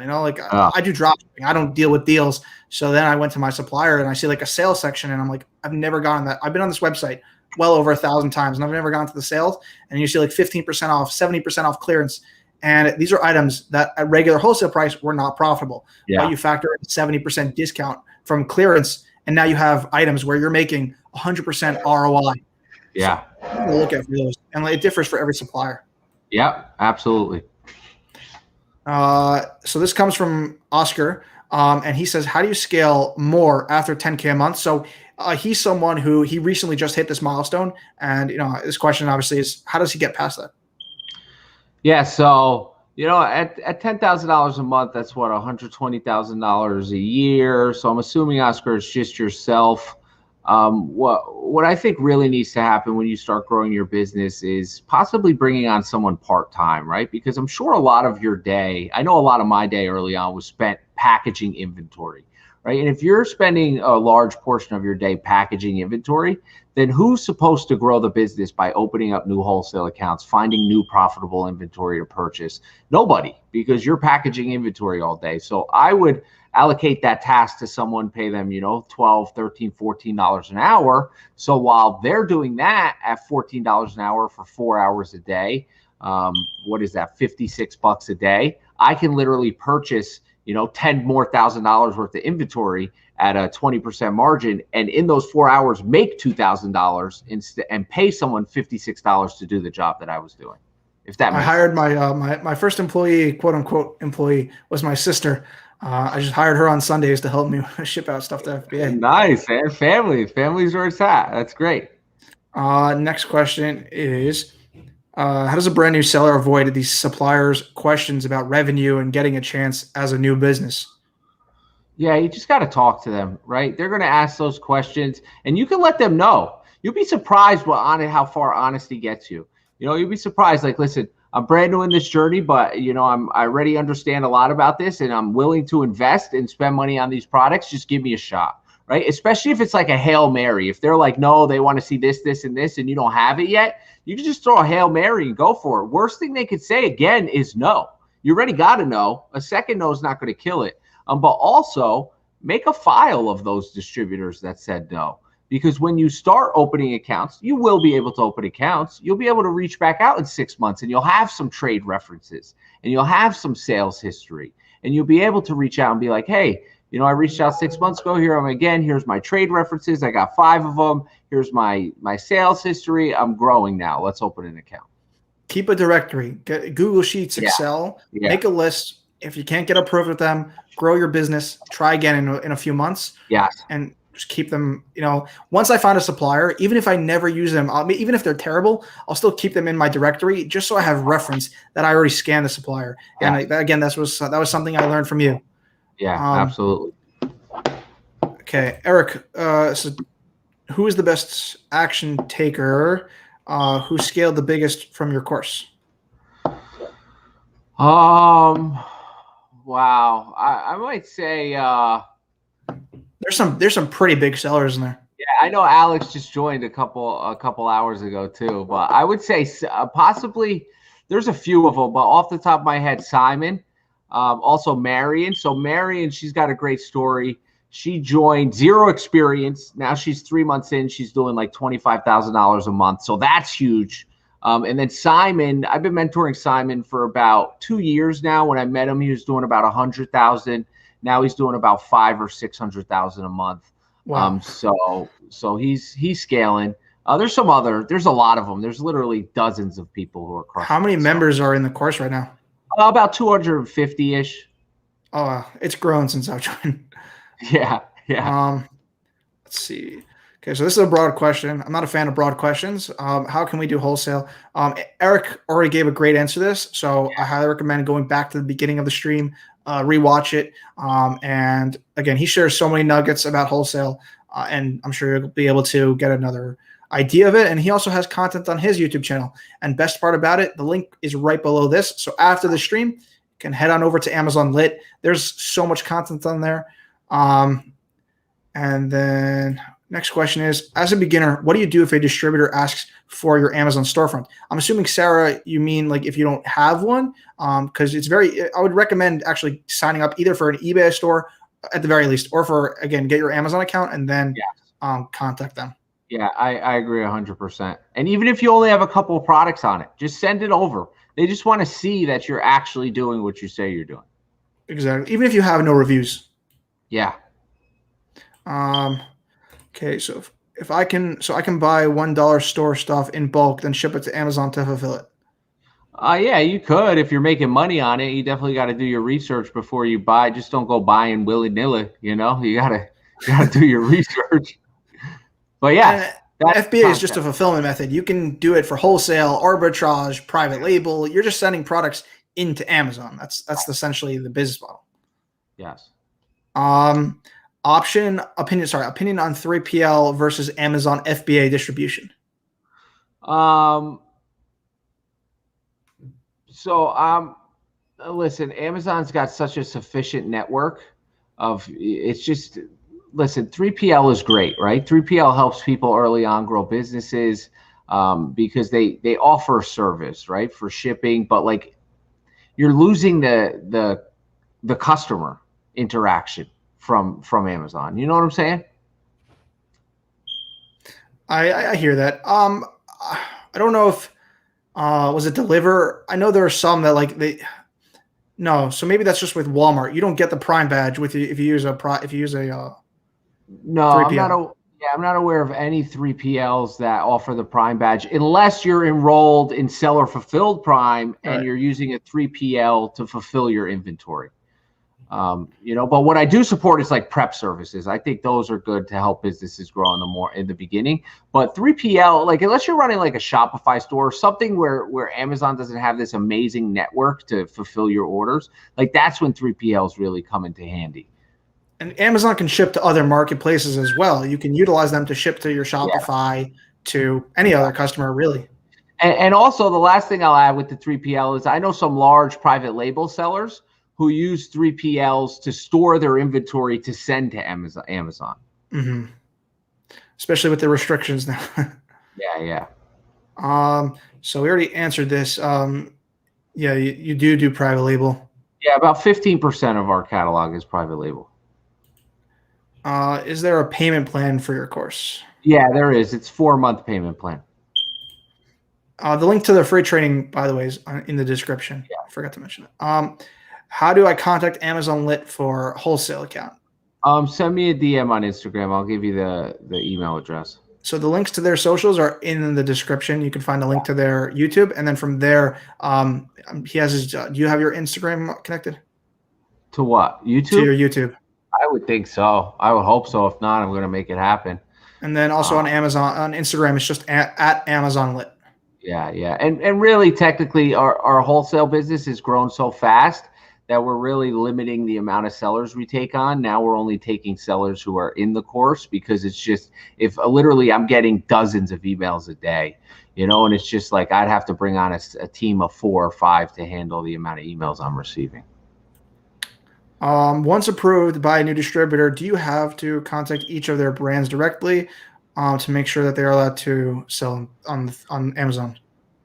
I do drop shipping. I don't deal with deals. So then I went to my supplier and I see like a sales section, and I'm like, I've never gotten that. I've been on this website well over 1,000 times, and I've never gone to the sales. And you see like 15% off, 70% off clearance. And these are items that at regular wholesale price were not profitable. Yeah. But you factor in 70% discount from clearance, and now you have items where you're making 100% ROI. Yeah. So look at for those. And it differs for every supplier. Yeah, absolutely. So this comes from Oscar, and he says, how do you scale more after 10K a month? So he's someone who he recently just hit this milestone. And, this question obviously is, how does he get past that? Yeah. So, at $10,000 a month, that's what, $120,000 a year. So I'm assuming, Oscar, it's just yourself. What I think really needs to happen when you start growing your business is possibly bringing on someone part-time, right? Because I'm sure a lot of your day, I know a lot of my day early on was spent packaging inventory, right? And if you're spending a large portion of your day packaging inventory, then who's supposed to grow the business by opening up new wholesale accounts, finding new profitable inventory to purchase? Nobody, because you're packaging inventory all day. So I would allocate that task to someone, pay them, $12, $13, $14 an hour. So while they're doing that at $14 an hour for 4 hours a day, what is that, $56 a day? I can literally purchase, $10,000 more worth of inventory at a 20% margin, and in those 4 hours make $2,000 instead, and pay someone $56 to do the job that I was doing. If that I makes hired sense. my first employee, quote unquote employee, was my sister. I just hired her on Sundays to help me ship out stuff to FBA. Nice, man. Family's where it's at. That's great. Next question is, how does a brand new seller avoid these suppliers' questions about revenue and getting a chance as a new business? Yeah, you just got to talk to them, right? They're going to ask those questions, and you can let them know. You'll be surprised how far honesty gets you. You'll be surprised. Like, listen, I'm brand new in this journey, but I already understand a lot about this, and I'm willing to invest and spend money on these products. Just give me a shot, right? Especially if it's like a Hail Mary. If they're like, no, they want to see this, this, and this, and you don't have it yet, you can just throw a Hail Mary and go for it. Worst thing they could say again is no. You already got to know. A second no is not going to kill it. But also make a file of those distributors that said no. Because when you start opening accounts, you will be able to open accounts. You'll be able to reach back out in 6 months, and you'll have some trade references, and you'll have some sales history, and you'll be able to reach out and be like, hey, I reached out 6 months ago. Here I'm again. Here's my trade references. I got 5 of them. Here's my sales history. I'm growing now. Let's open an account. Keep a directory. Get Google Sheets, Excel. Yeah. Make a list. If you can't get approved with them, grow your business. Try again in a few months. Yes. And just keep them, once I find a supplier, even if I never use them, even if they're terrible, I'll still keep them in my directory just so I have reference that I already scanned the supplier. Yeah. And again, that was something I learned from you. Yeah, absolutely. Okay, Eric, so who is the best action taker who scaled the biggest from your course? Wow. I might say there's some pretty big sellers in there. Yeah, I know Alex just joined a couple hours ago too, but I would say possibly there's a few of them, but off the top of my head, Simon, also Marion. So Marion, she's got a great story. She joined zero experience. Now she's 3 months in. She's doing like $25,000 a month. So that's huge. And then Simon, I've been mentoring Simon for about 2 years now. When I met him, he was doing about 100,000. Now he's doing about 500,000 or 600,000 a month. Wow. So he's scaling. There's a lot of them. There's literally dozens of people who are crushing. How many members are in the course right now? About 250-ish. Oh, it's grown since I've joined. Yeah. Let's see. Okay, so this is a broad question. I'm not a fan of broad questions. How can we do wholesale? Eric already gave a great answer to this, so I highly recommend going back to the beginning of the stream, rewatch it. And again, he shares so many nuggets about wholesale, and I'm sure you'll be able to get another idea of it. And he also has content on his YouTube channel. And best part about it, the link is right below this. So after the stream, you can head on over to Amazon Lit. There's so much content on there. And then next question is, as a beginner, what do you do if a distributor asks for your Amazon storefront? I'm assuming, Sarah, you mean like if you don't have one, because I would recommend actually signing up either for an eBay store at the very least, or for, again, get your Amazon account and then contact them. Yeah, I agree 100%. And even if you only have a couple of products on it, just send it over. They just want to see that you're actually doing what you say you're doing. Exactly. Even if you have no reviews. Yeah. Okay, so if I can buy $1 store stuff in bulk, then ship it to Amazon to fulfill it. Yeah, you could. If you're making money on it, you definitely got to do your research before you buy. Just don't go buying willy-nilly, you gotta do your research. But yeah, FBA is just a fulfillment method. You can do it for wholesale, arbitrage, private label. You're just sending products into Amazon. That's essentially the business model. Yes. Opinion on 3PL versus Amazon FBA distribution. Listen, Amazon's got such a sufficient network of, it's just, listen, 3PL is great, right? 3PL helps people early on grow businesses because they offer a service, right, for shipping, but like you're losing the customer interaction from Amazon. You know what I'm saying? I hear that. I don't know if was it Deliver? I know there are some that like No, so maybe that's just with Walmart. You don't get the Prime badge with if you use a No, 3PL. I'm not aware of any 3PLs that offer the Prime badge unless you're enrolled in seller fulfilled Prime and Right. you're using a 3PL to fulfill your inventory. But what I do support is like prep services. I think those are good to help businesses grow in the beginning. But 3PL, like unless you're running like a Shopify store, something where Amazon doesn't have this amazing network to fulfill your orders, like that's when 3PLs really come into handy. And Amazon can ship to other marketplaces as well. You can utilize them to ship to your Yeah. Shopify, to any other customer, really. And also the last thing I'll add with the 3PL is I know some large private label sellers who use 3PLs to store their inventory to send to Amazon. Mm-hmm. Especially with the restrictions now. Yeah. So we already answered this. Yeah, you do private label. Yeah, about 15% of our catalog is private label. Is there a payment plan for your course? Yeah, there is. It's 4-month payment plan. The link to the free training, by the way, is in the description. Yeah. I forgot to mention it. How do I contact Amazon Lit for wholesale account? Send me a DM on Instagram. I'll give you the email address. So the links to their socials are in the description. You can find a link to their YouTube, and then from there, he has his. Do you have your Instagram connected? To what? YouTube? To your YouTube. I would think so. I would hope so. If not, I'm going to make it happen. And then also on Amazon, on Instagram, it's just at Amazon Lit. Yeah. And really, technically, our wholesale business has grown so fast that we're really limiting the amount of sellers we take on. Now we're only taking sellers who are in the course because it's just, if literally I'm getting dozens of emails a day, and it's just like I'd have to bring on a team of 4 or 5 to handle the amount of emails I'm receiving. Once approved by a new distributor, do you have to contact each of their brands directly to make sure that they are allowed to sell on Amazon?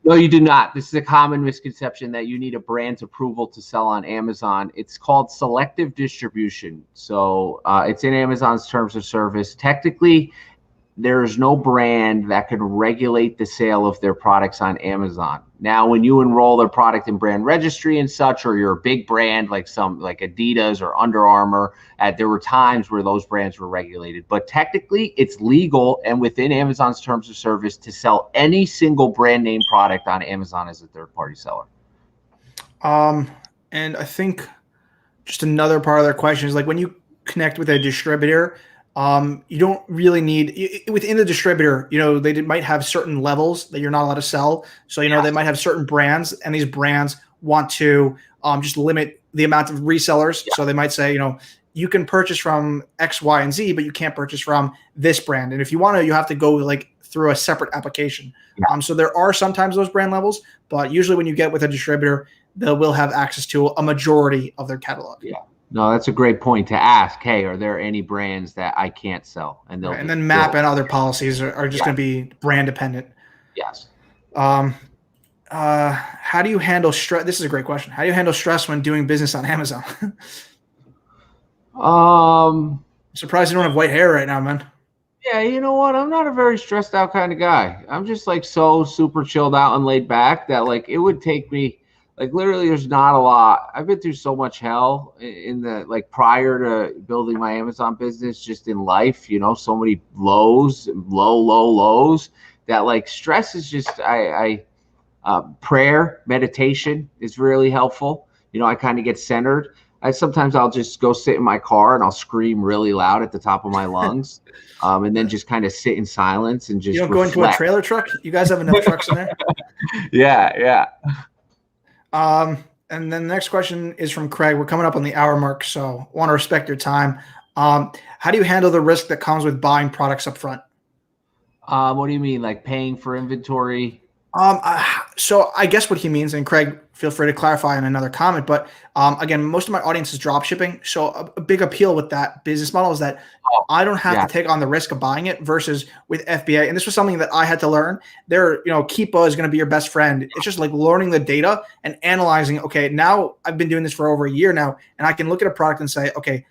No, you do not. This is a common misconception that you need a brand's approval to sell on Amazon. It's called selective distribution. So it's in Amazon's terms of service. Technically, there's no brand that can regulate the sale of their products on Amazon. Now, when you enroll their product in brand registry and such, or you're a big brand like Adidas or Under Armour, there were times where those brands were regulated. But technically, it's legal and within Amazon's terms of service to sell any single brand name product on Amazon as a third-party seller. And I think just another part of their question is like when you connect with a distributor, you don't really need within the distributor, they might have certain levels that you're not allowed to sell. So, they might have certain brands and these brands want to just limit the amount of resellers. Yeah. So they might say, you can purchase from X, Y, and Z, but you can't purchase from this brand. And if you want to, you have to go like through a separate application. Yeah. So there are sometimes those brand levels, but usually when you get with a distributor, they will have access to a majority of their catalog. Yeah. No, that's a great point to ask. Hey, are there any brands that I can't sell? And then MAP and other policies are just going to be brand dependent. Yes. How do you handle stress? This is a great question. How do you handle stress when doing business on Amazon? I'm surprised you don't have white hair right now, man. Yeah, you know what? I'm not a very stressed out kind of guy. I'm just like so super chilled out and laid back that like it would take me. Like literally there's not a lot. I've been through so much hell in the like prior to building my Amazon business, just in life, so many lows, lows that like stress is just, prayer, meditation is really helpful. I kind of get centered. Sometimes I'll just go sit in my car and I'll scream really loud at the top of my lungs. And then just kind of sit in silence and just go into a trailer truck? You guys have enough trucks in there? Yeah. And then the next question is from Craig. We're coming up on the hour mark, so I want to respect your time. How do you handle the risk that comes with buying products up front? What do you mean, like paying for inventory? So I guess what he means, and Craig, feel free to clarify in another comment, but again, most of my audience is drop shipping. So a big appeal with that business model is that I don't have to take on the risk of buying it versus with FBA. And this was something that I had to learn. Keepa is going to be your best friend. It's just like learning the data and analyzing, okay, now I've been doing this for over a year now, and I can look at a product and say, okay,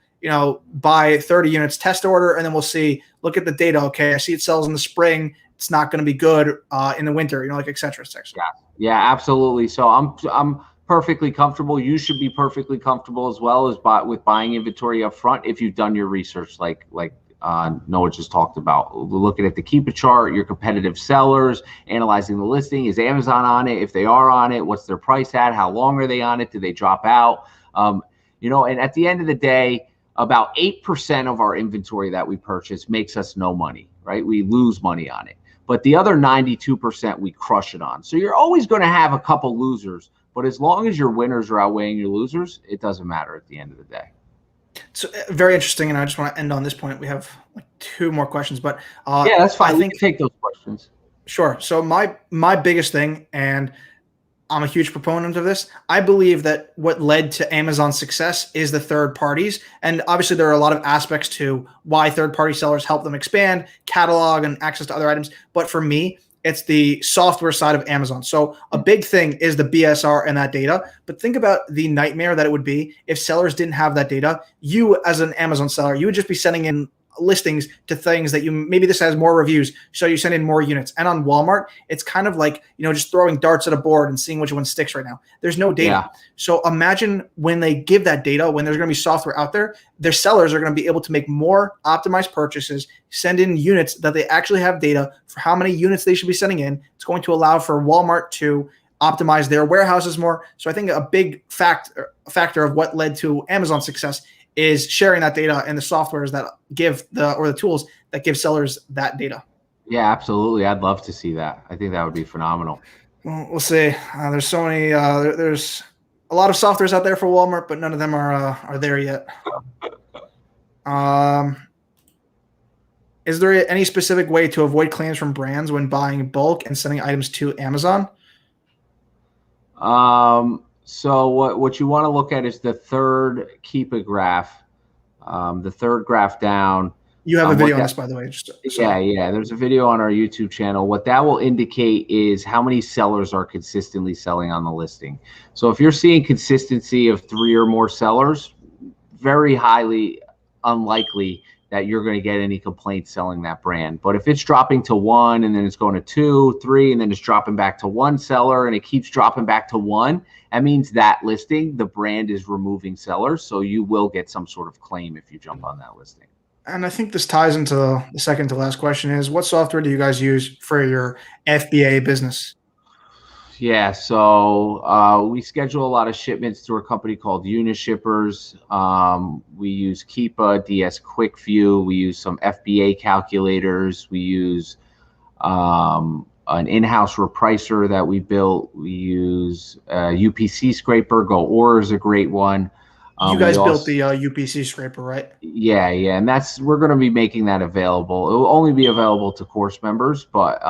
buy 30 units, test order, and then we'll see, look at the data. Okay, I see it sells in the spring. It's not going to be good in the winter, like et cetera, et cetera. Yeah, absolutely. So I'm perfectly comfortable. You should be perfectly comfortable as well as with buying inventory up front if you've done your research, like Noah just talked about. Looking at the Keep a chart, your competitive sellers, analyzing the listing. Is Amazon on it? If they are on it, what's their price at? How long are they on it? Do they drop out? And at the end of the day, about 8% of our inventory that we purchase makes us no money, right? We lose money on it. But the other 92% we crush it on. So you're always going to have a couple losers, but as long as your winners are outweighing your losers, it doesn't matter at the end of the day. So very interesting, and I just want to end on this point. We have like 2 more questions, but yeah, that's fine. We can take those questions. Sure. So my biggest thing, and I'm a huge proponent of this, I believe that what led to Amazon's success is the third parties. And obviously there are a lot of aspects to why third-party sellers help them expand, catalog, and access to other items. But for me, it's the software side of Amazon. So a big thing is the BSR and that data. But think about the nightmare that it would be if sellers didn't have that data. You, as an Amazon seller, you would just be sending in listings to things that maybe this has more reviews, so you send in more units. And on Walmart, it's kind of like, just throwing darts at a board and seeing which one sticks right now. There's no data. Yeah. So imagine when they give that data, when there's going to be software out there, their sellers are going to be able to make more optimized purchases, send in units that they actually have data for how many units they should be sending in. It's going to allow for Walmart to optimize their warehouses more. So I think a big factor of what led to Amazon's success is sharing that data and the softwares that give the tools that give sellers that data. Yeah, absolutely. I'd love to see that. I think that would be phenomenal. Well, we'll see. There's so many. There's a lot of softwares out there for Walmart, but none of them are there yet. Is there any specific way to avoid claims from brands when buying bulk and sending items to Amazon? So what you want to look at is the third Keep a graph, the third graph down. You have a video on this, by the way. Yeah. There's a video on our YouTube channel. What that will indicate is how many sellers are consistently selling on the listing. So if you're seeing consistency of 3 or more sellers, very highly unlikely that you're going to get any complaints selling that brand. But if it's dropping to 1 and then it's going to 2, 3, and then it's dropping back to 1 seller and it keeps dropping back to 1, that means that listing, the brand is removing sellers. So you will get some sort of claim if you jump on that listing. And I think this ties into the second to last question is, what software do you guys use for your FBA business? Yeah, so we schedule a lot of shipments through a company called Unishippers. We use Keepa, DS QuickView. We use some FBA calculators. We use an in-house repricer that we built. We use UPC scraper. GoOr is a great one. You guys built the UPC scraper, right? Yeah, and we're going to be making that available. It will only be available to course members, but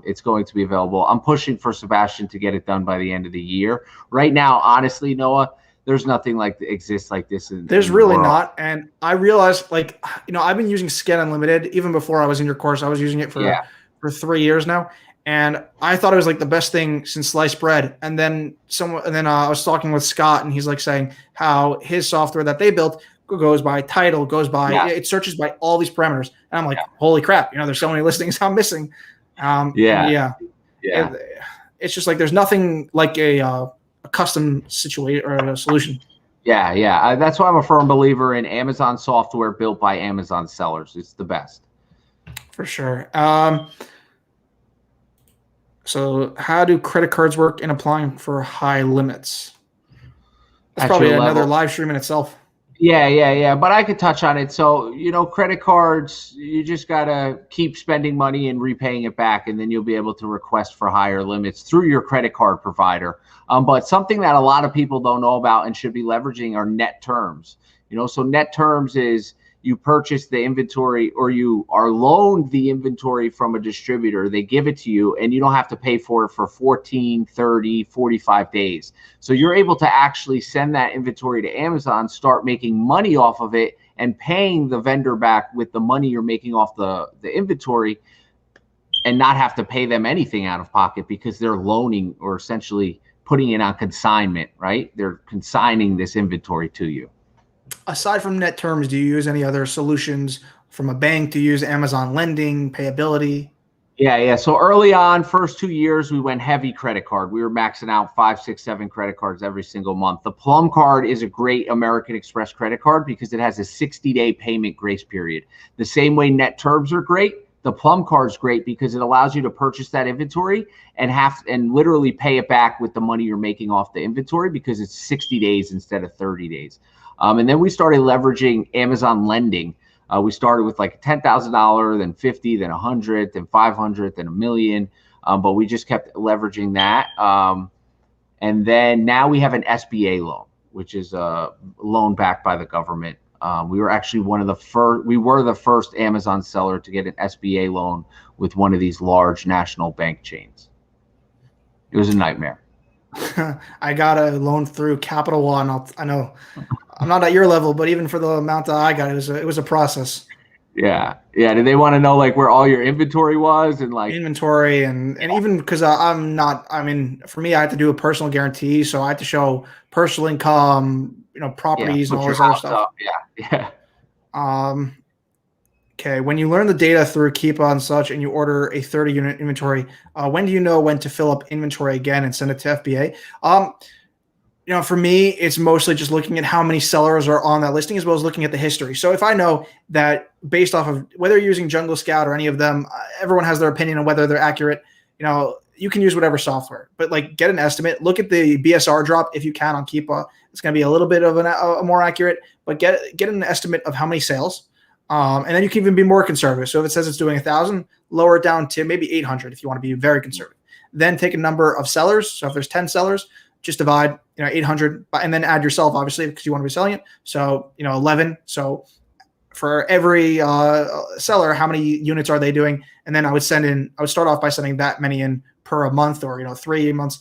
it's going to be available. I'm pushing for Sebastian to get it done by the end of the year. Right now, honestly, Noah, there's nothing exists like this. There's really not. And I realized, I've been using Scan Unlimited even before I was in your course. I was using it for 3 years now. And I thought it was the best thing since sliced bread. And then I was talking with Scott, and he's saying how his software that they built goes by title, it searches by all these parameters. And I'm like, holy crap! There's so many listings I'm missing. It's just there's nothing like a custom situation or a solution. Yeah. That's why I'm a firm believer in Amazon software built by Amazon sellers. It's the best. For sure. So how do credit cards work in applying for high limits? That's probably another live stream in itself. Yeah. But I could touch on it. So, credit cards, you just got to keep spending money and repaying it back, and then you'll be able to request for higher limits through your credit card provider. But something that a lot of people don't know about and should be leveraging are net terms. So net terms is you purchase the inventory, or you are loaned the inventory from a distributor. They give it to you, and you don't have to pay for it for 14, 30, 45 days. So you're able to actually send that inventory to Amazon, start making money off of it, and paying the vendor back with the money you're making off the inventory, and not have to pay them anything out of pocket because they're loaning, or essentially putting it on consignment, right? They're consigning this inventory to you. Aside from net terms, do you use any other solutions from a bank? Do you use Amazon lending, payability? Yeah. So early on, first 2 years, we went heavy credit card. We were maxing out 5, 6, 7 credit cards every single month. The Plum card is a great American Express credit card because it has a 60-day payment grace period. The same way net terms are great, the Plum card is great because it allows you to purchase that inventory and literally pay it back with the money you're making off the inventory because it's 60 days instead of 30 days. And then we started leveraging Amazon lending. We started with like $10,000, then 50, then 100, then 500, then $1 million. But we just kept leveraging that. And then now we have an SBA loan, which is a loan backed by the government. We were actually the first Amazon seller to get an SBA loan with one of these large national bank chains. It was a nightmare. I got a loan through Capital One. I know I'm not at your level, but even for the amount that I got, it was a process. Yeah. Did they want to know like where all your inventory was and like inventory and even because for me, I had to do a personal guarantee, so I had to show personal income, properties and all this other stuff. Yeah. Okay. When you learn the data through Keepa and such, and you order a 30-unit inventory, when do you know when to fill up inventory again and send it to FBA? For me, it's mostly just looking at how many sellers are on that listing as well as looking at the history. So if I know that based off of whether you're using Jungle Scout or any of them, everyone has their opinion on whether they're accurate. You can use whatever software, but like get an estimate, look at the BSR drop if you can on Keepa. It's going to be a little bit of a more accurate, but get an estimate of how many sales. And then you can even be more conservative. So if it says it's doing 1,000, lower it down to maybe 800 if you want to be very conservative. Then take a number of sellers. So if there's 10 sellers, just divide 800 and then add yourself, obviously, because you want to be selling it. So 11. So for every seller, how many units are they doing? And then I would start off by sending that many in per a month or 3 months.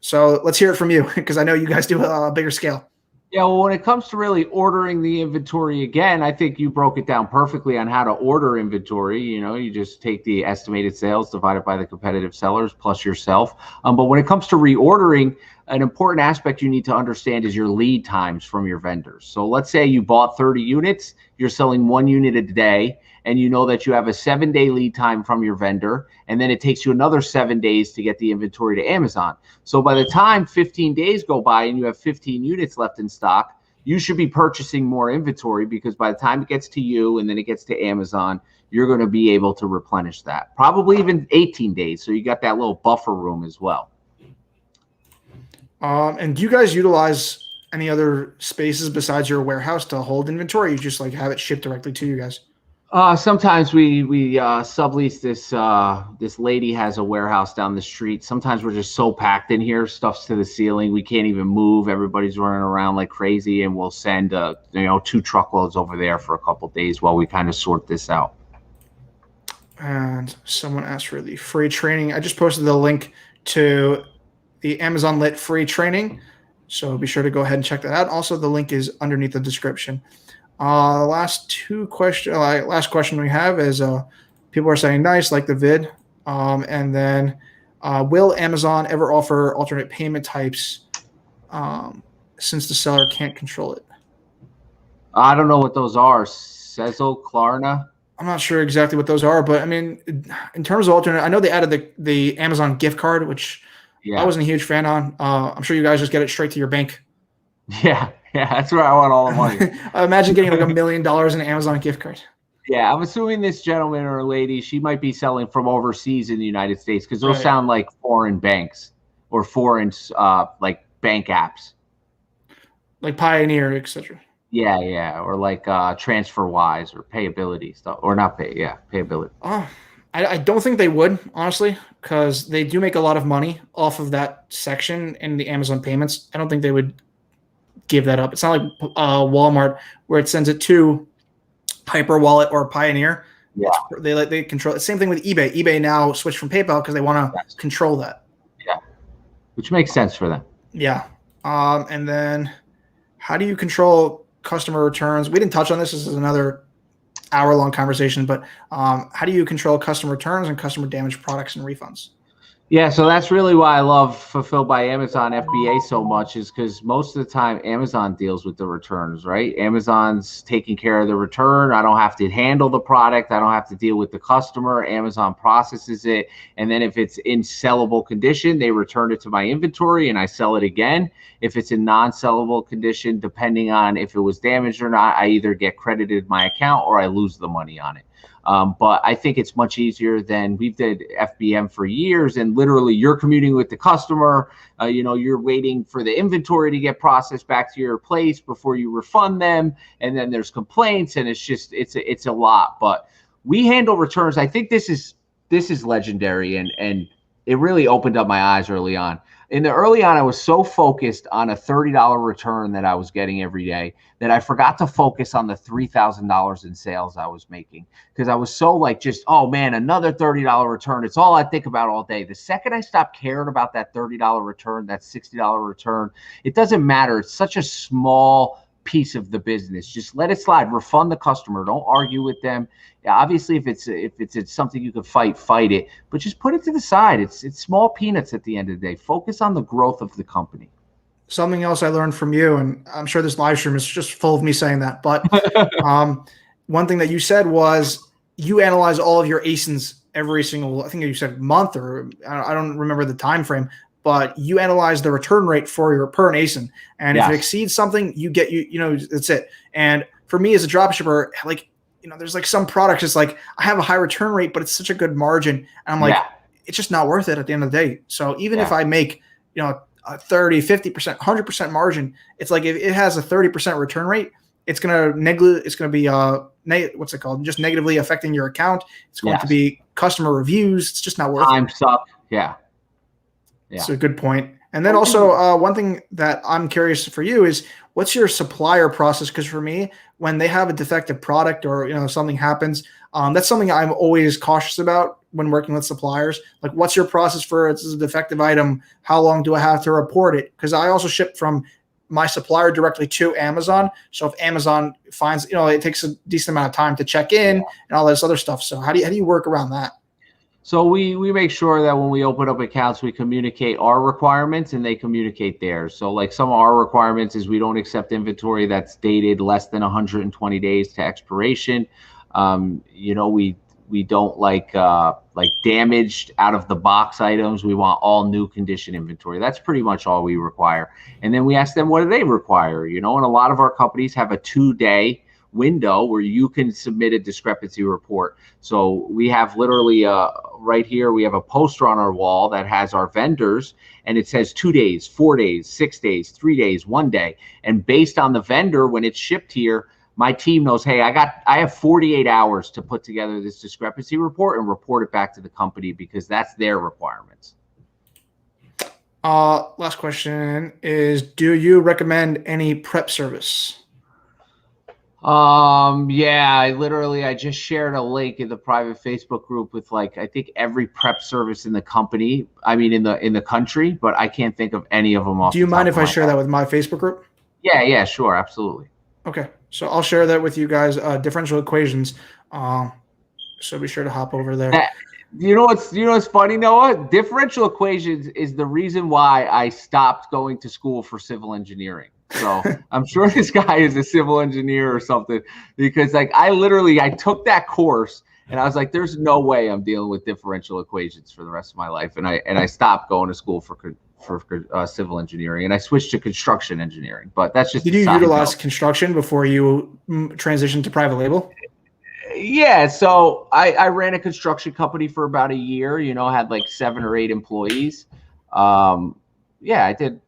So let's hear it from you because I know you guys do a bigger scale. Yeah, well, when it comes to really ordering the inventory again, I think you broke it down perfectly on how to order inventory. You just take the estimated sales divided by the competitive sellers plus yourself. But when it comes to reordering, an important aspect you need to understand is your lead times from your vendors. So let's say you bought 30 units, you're selling 1 unit a day, and you know that you have a 7-day lead time from your vendor, and then it takes you another 7 days to get the inventory to Amazon. So by the time 15 days go by and you have 15 units left in stock, you should be purchasing more inventory because by the time it gets to you and then it gets to Amazon, you're going to be able to replenish that. Probably even 18 days. So you got that little buffer room as well. And do you guys utilize any other spaces besides your warehouse to hold inventory? Or you just like have it shipped directly to you guys? Sometimes we sublease this lady has a warehouse down the street. Sometimes we're just so packed in here, stuff's to the ceiling, we can't even move. Everybody's running around like crazy, and we'll send 2 truckloads over there for a couple days while we kind of sort this out. And someone asked for the free training. I just posted the link to the Amazon Lit free training, so be sure to go ahead and check that out. Also, the link is underneath the description. Last question we have is people are saying nice, like the vid. And then will Amazon ever offer alternate payment types since the seller can't control it? I don't know what those are. Sezzle, Klarna? I'm not sure exactly what those are, but I mean, in terms of alternate, I know they added the Amazon gift card, which I wasn't a huge fan on. I'm sure you guys just get it straight to your bank. Yeah, that's where I want all the money. Imagine getting like $1 million in an Amazon gift card. Yeah, I'm assuming this gentleman or lady, she might be selling from overseas in the United States because those sound like foreign banks or foreign like bank apps. Like Pioneer, etc. Yeah, or like TransferWise or Payability stuff, or not Payability. I don't think they would, honestly, because they do make a lot of money off of that section in the Amazon payments. I don't think they would give that up. It's not like Walmart where it sends it to Hyper Wallet or Pioneer. Yeah, they control it. Same thing with eBay. eBay now switched from PayPal because they want to control that. Yeah, which makes sense for them. Yeah, and then how do you control customer returns? We didn't touch on this. This is another hour-long conversation, but how do you control customer returns and customer damaged products and refunds? Yeah, so that's really why I love Fulfilled by Amazon FBA so much, is because most of the time Amazon deals with the returns, right? Amazon's taking care of the return. I don't have to handle the product. I don't have to deal with the customer. Amazon processes it. And then if it's in sellable condition, they return it to my inventory and I sell it again. If it's in non-sellable condition, depending on if it was damaged or not, I either get credited my account or I lose the money on it. But I think it's much easier than we did FBM for years. And literally you're commuting with the customer, you're waiting for the inventory to get processed back to your place before you refund them. And then there's complaints and it's a lot, but we handle returns. I think this is legendary. And it really opened up my eyes early on. Early on, I was so focused on a $30 return that I was getting every day that I forgot to focus on the $3,000 in sales I was making, because I was so like, just, oh man, another $30 return. It's all I think about all day. The second I stopped caring about that $30 return, that $60 return, it doesn't matter. It's such a small piece of the business. Just let it slide. Refund the customer. Don't argue with them. Obviously, if it's something you can fight it. But just put it to the side. It's small peanuts at the end of the day. Focus on the growth of the company. Something else I learned from you, and I'm sure this live stream is just full of me saying that, but one thing that you said was you analyze all of your ASINs every single, I think you said month, or I don't remember the time frame, but you analyze the return rate for your per ASIN. And if it exceeds something, you get, that's it. And for me as a dropshipper, like, there's like some products, it's like I have a high return rate, but it's such a good margin. And I'm like, it's just not worth it at the end of the day. So even if I make, a 30, 50%, 100% margin, it's like if it has a 30% return rate, it's going to be what's it called? Just negatively affecting your account. It's going to be customer reviews. It's just not worth it. Time suck. Yeah. It's a good point. And then also one thing that I'm curious for you is, what's your supplier process? Because for me, when they have a defective product or something happens, that's something I'm always cautious about when working with suppliers. Like, what's your process for it's a defective item? How long do I have to report it? Because I also ship from my supplier directly to Amazon. So if Amazon finds, it takes a decent amount of time to check in and all this other stuff. So how do you work around that? So we make sure that when we open up accounts, we communicate our requirements and they communicate theirs. So like some of our requirements is we don't accept inventory that's dated less than 120 days to expiration. We don't like damaged out of the box items. We want all new condition inventory. That's pretty much all we require. And then we ask them, what do they require? And a lot of our companies have a 2-day window where you can submit a discrepancy report. So we have literally right here, we have a poster on our wall that has our vendors, and it says 2 days, 4 days, 6 days, 3 days, 1 day. And based on the vendor, when it's shipped here, my team knows, hey, I have 48 hours to put together this discrepancy report and report it back to the company, because that's their requirements. Last question is, do you recommend any prep service? I just shared a link in the private Facebook group with I think every prep service in the company. I mean, in the country, but I can't think of any of them off. Do you mind if I share that with my Facebook group? Yeah, sure, absolutely. Okay, so I'll share that with you guys. Differential equations. So be sure to hop over there. You know what's funny, Noah? Differential equations is the reason why I stopped going to school for civil engineering. So I'm sure this guy is a civil engineer or something, because I took that course and I was like, there's no way I'm dealing with differential equations for the rest of my life. And I stopped going to school for civil engineering, and I switched to construction engineering. But that's just. Did you utilize construction before you transitioned to private label? Yeah, so I ran a construction company for about a year. Had 7 or 8 employees. I did.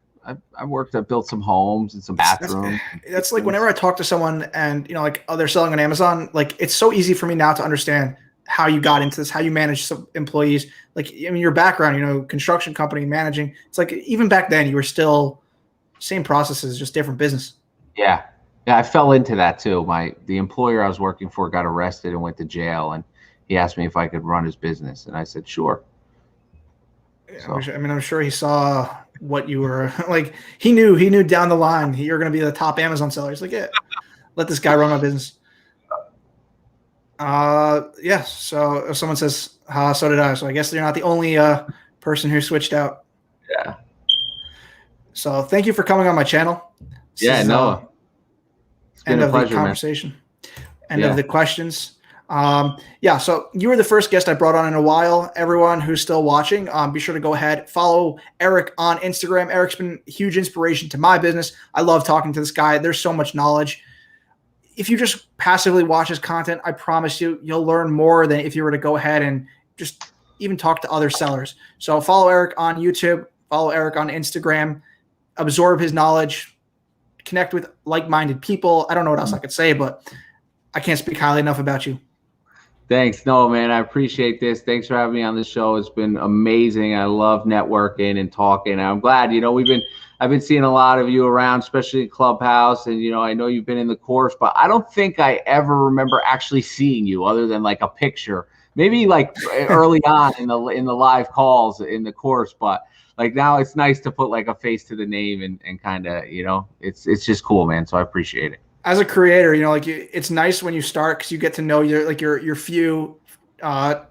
I worked. I built some homes and some bathrooms. That's like whenever I talk to someone and they're selling on Amazon, it's so easy for me now to understand how you got into this, how you manage some employees. Your background, construction company managing. It's like even back then you were still same processes, just different business. Yeah, I fell into that too. The employer I was working for got arrested and went to jail, and he asked me if I could run his business, and I said sure. So. I'm sure he saw what you were like. He knew down the line you're going to be the top Amazon seller. He's like, yeah, let this guy run my business. So if someone says, so did I. So I guess you're not the only person who switched out. Yeah. So thank you for coming on my channel. This Yeah, is, no. It's been end a of pleasure, the conversation. End Yeah. of the questions. Yeah, so you were the first guest I brought on in a while. Everyone who's still watching, be sure to go ahead, follow Eric on Instagram. Eric's been a huge inspiration to my business. I love talking to this guy. There's so much knowledge. If you just passively watch his content, I promise you, you'll learn more than if you were to go ahead and just even talk to other sellers. So follow Eric on YouTube, follow Eric on Instagram, absorb his knowledge, connect with like-minded people. I don't know what else I could say, but I can't speak highly enough about you. Thanks. No, man, I appreciate this. Thanks for having me on the show. It's been amazing. I love networking and talking. I'm glad, I've been seeing a lot of you around, especially in Clubhouse. And, I know you've been in the course, but I don't think I ever remember actually seeing you other than like a picture, maybe like early on in the live calls in the course. But like now it's nice to put like a face to the name and kind of, it's just cool, man. So I appreciate it. As a creator, it's nice when you start because you get to know your few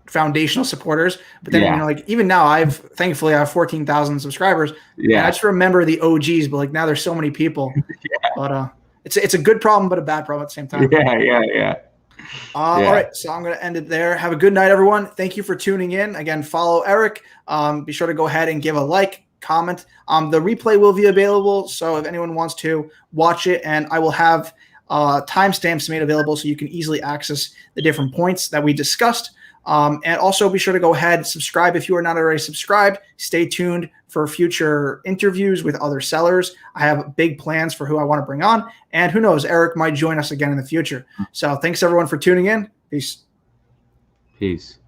foundational supporters. But then even now, thankfully I have 14,000 subscribers. Yeah, and I just remember the OGs, but like now there's so many people. Yeah. But it's a good problem, but a bad problem at the same time. Yeah. All right, so I'm going to end it there. Have a good night, everyone. Thank you for tuning in. Again, follow Eric. Be sure to go ahead and give a like, comment. The replay will be available, so if anyone wants to watch it, and I will have timestamps made available so you can easily access the different points that we discussed. And also be sure to go ahead, subscribe if you are not already subscribed. Stay tuned for future interviews with other sellers. I have big plans for who I want to bring on, and who knows, Eric might join us again in the future. So thanks everyone for tuning in. Peace. Peace.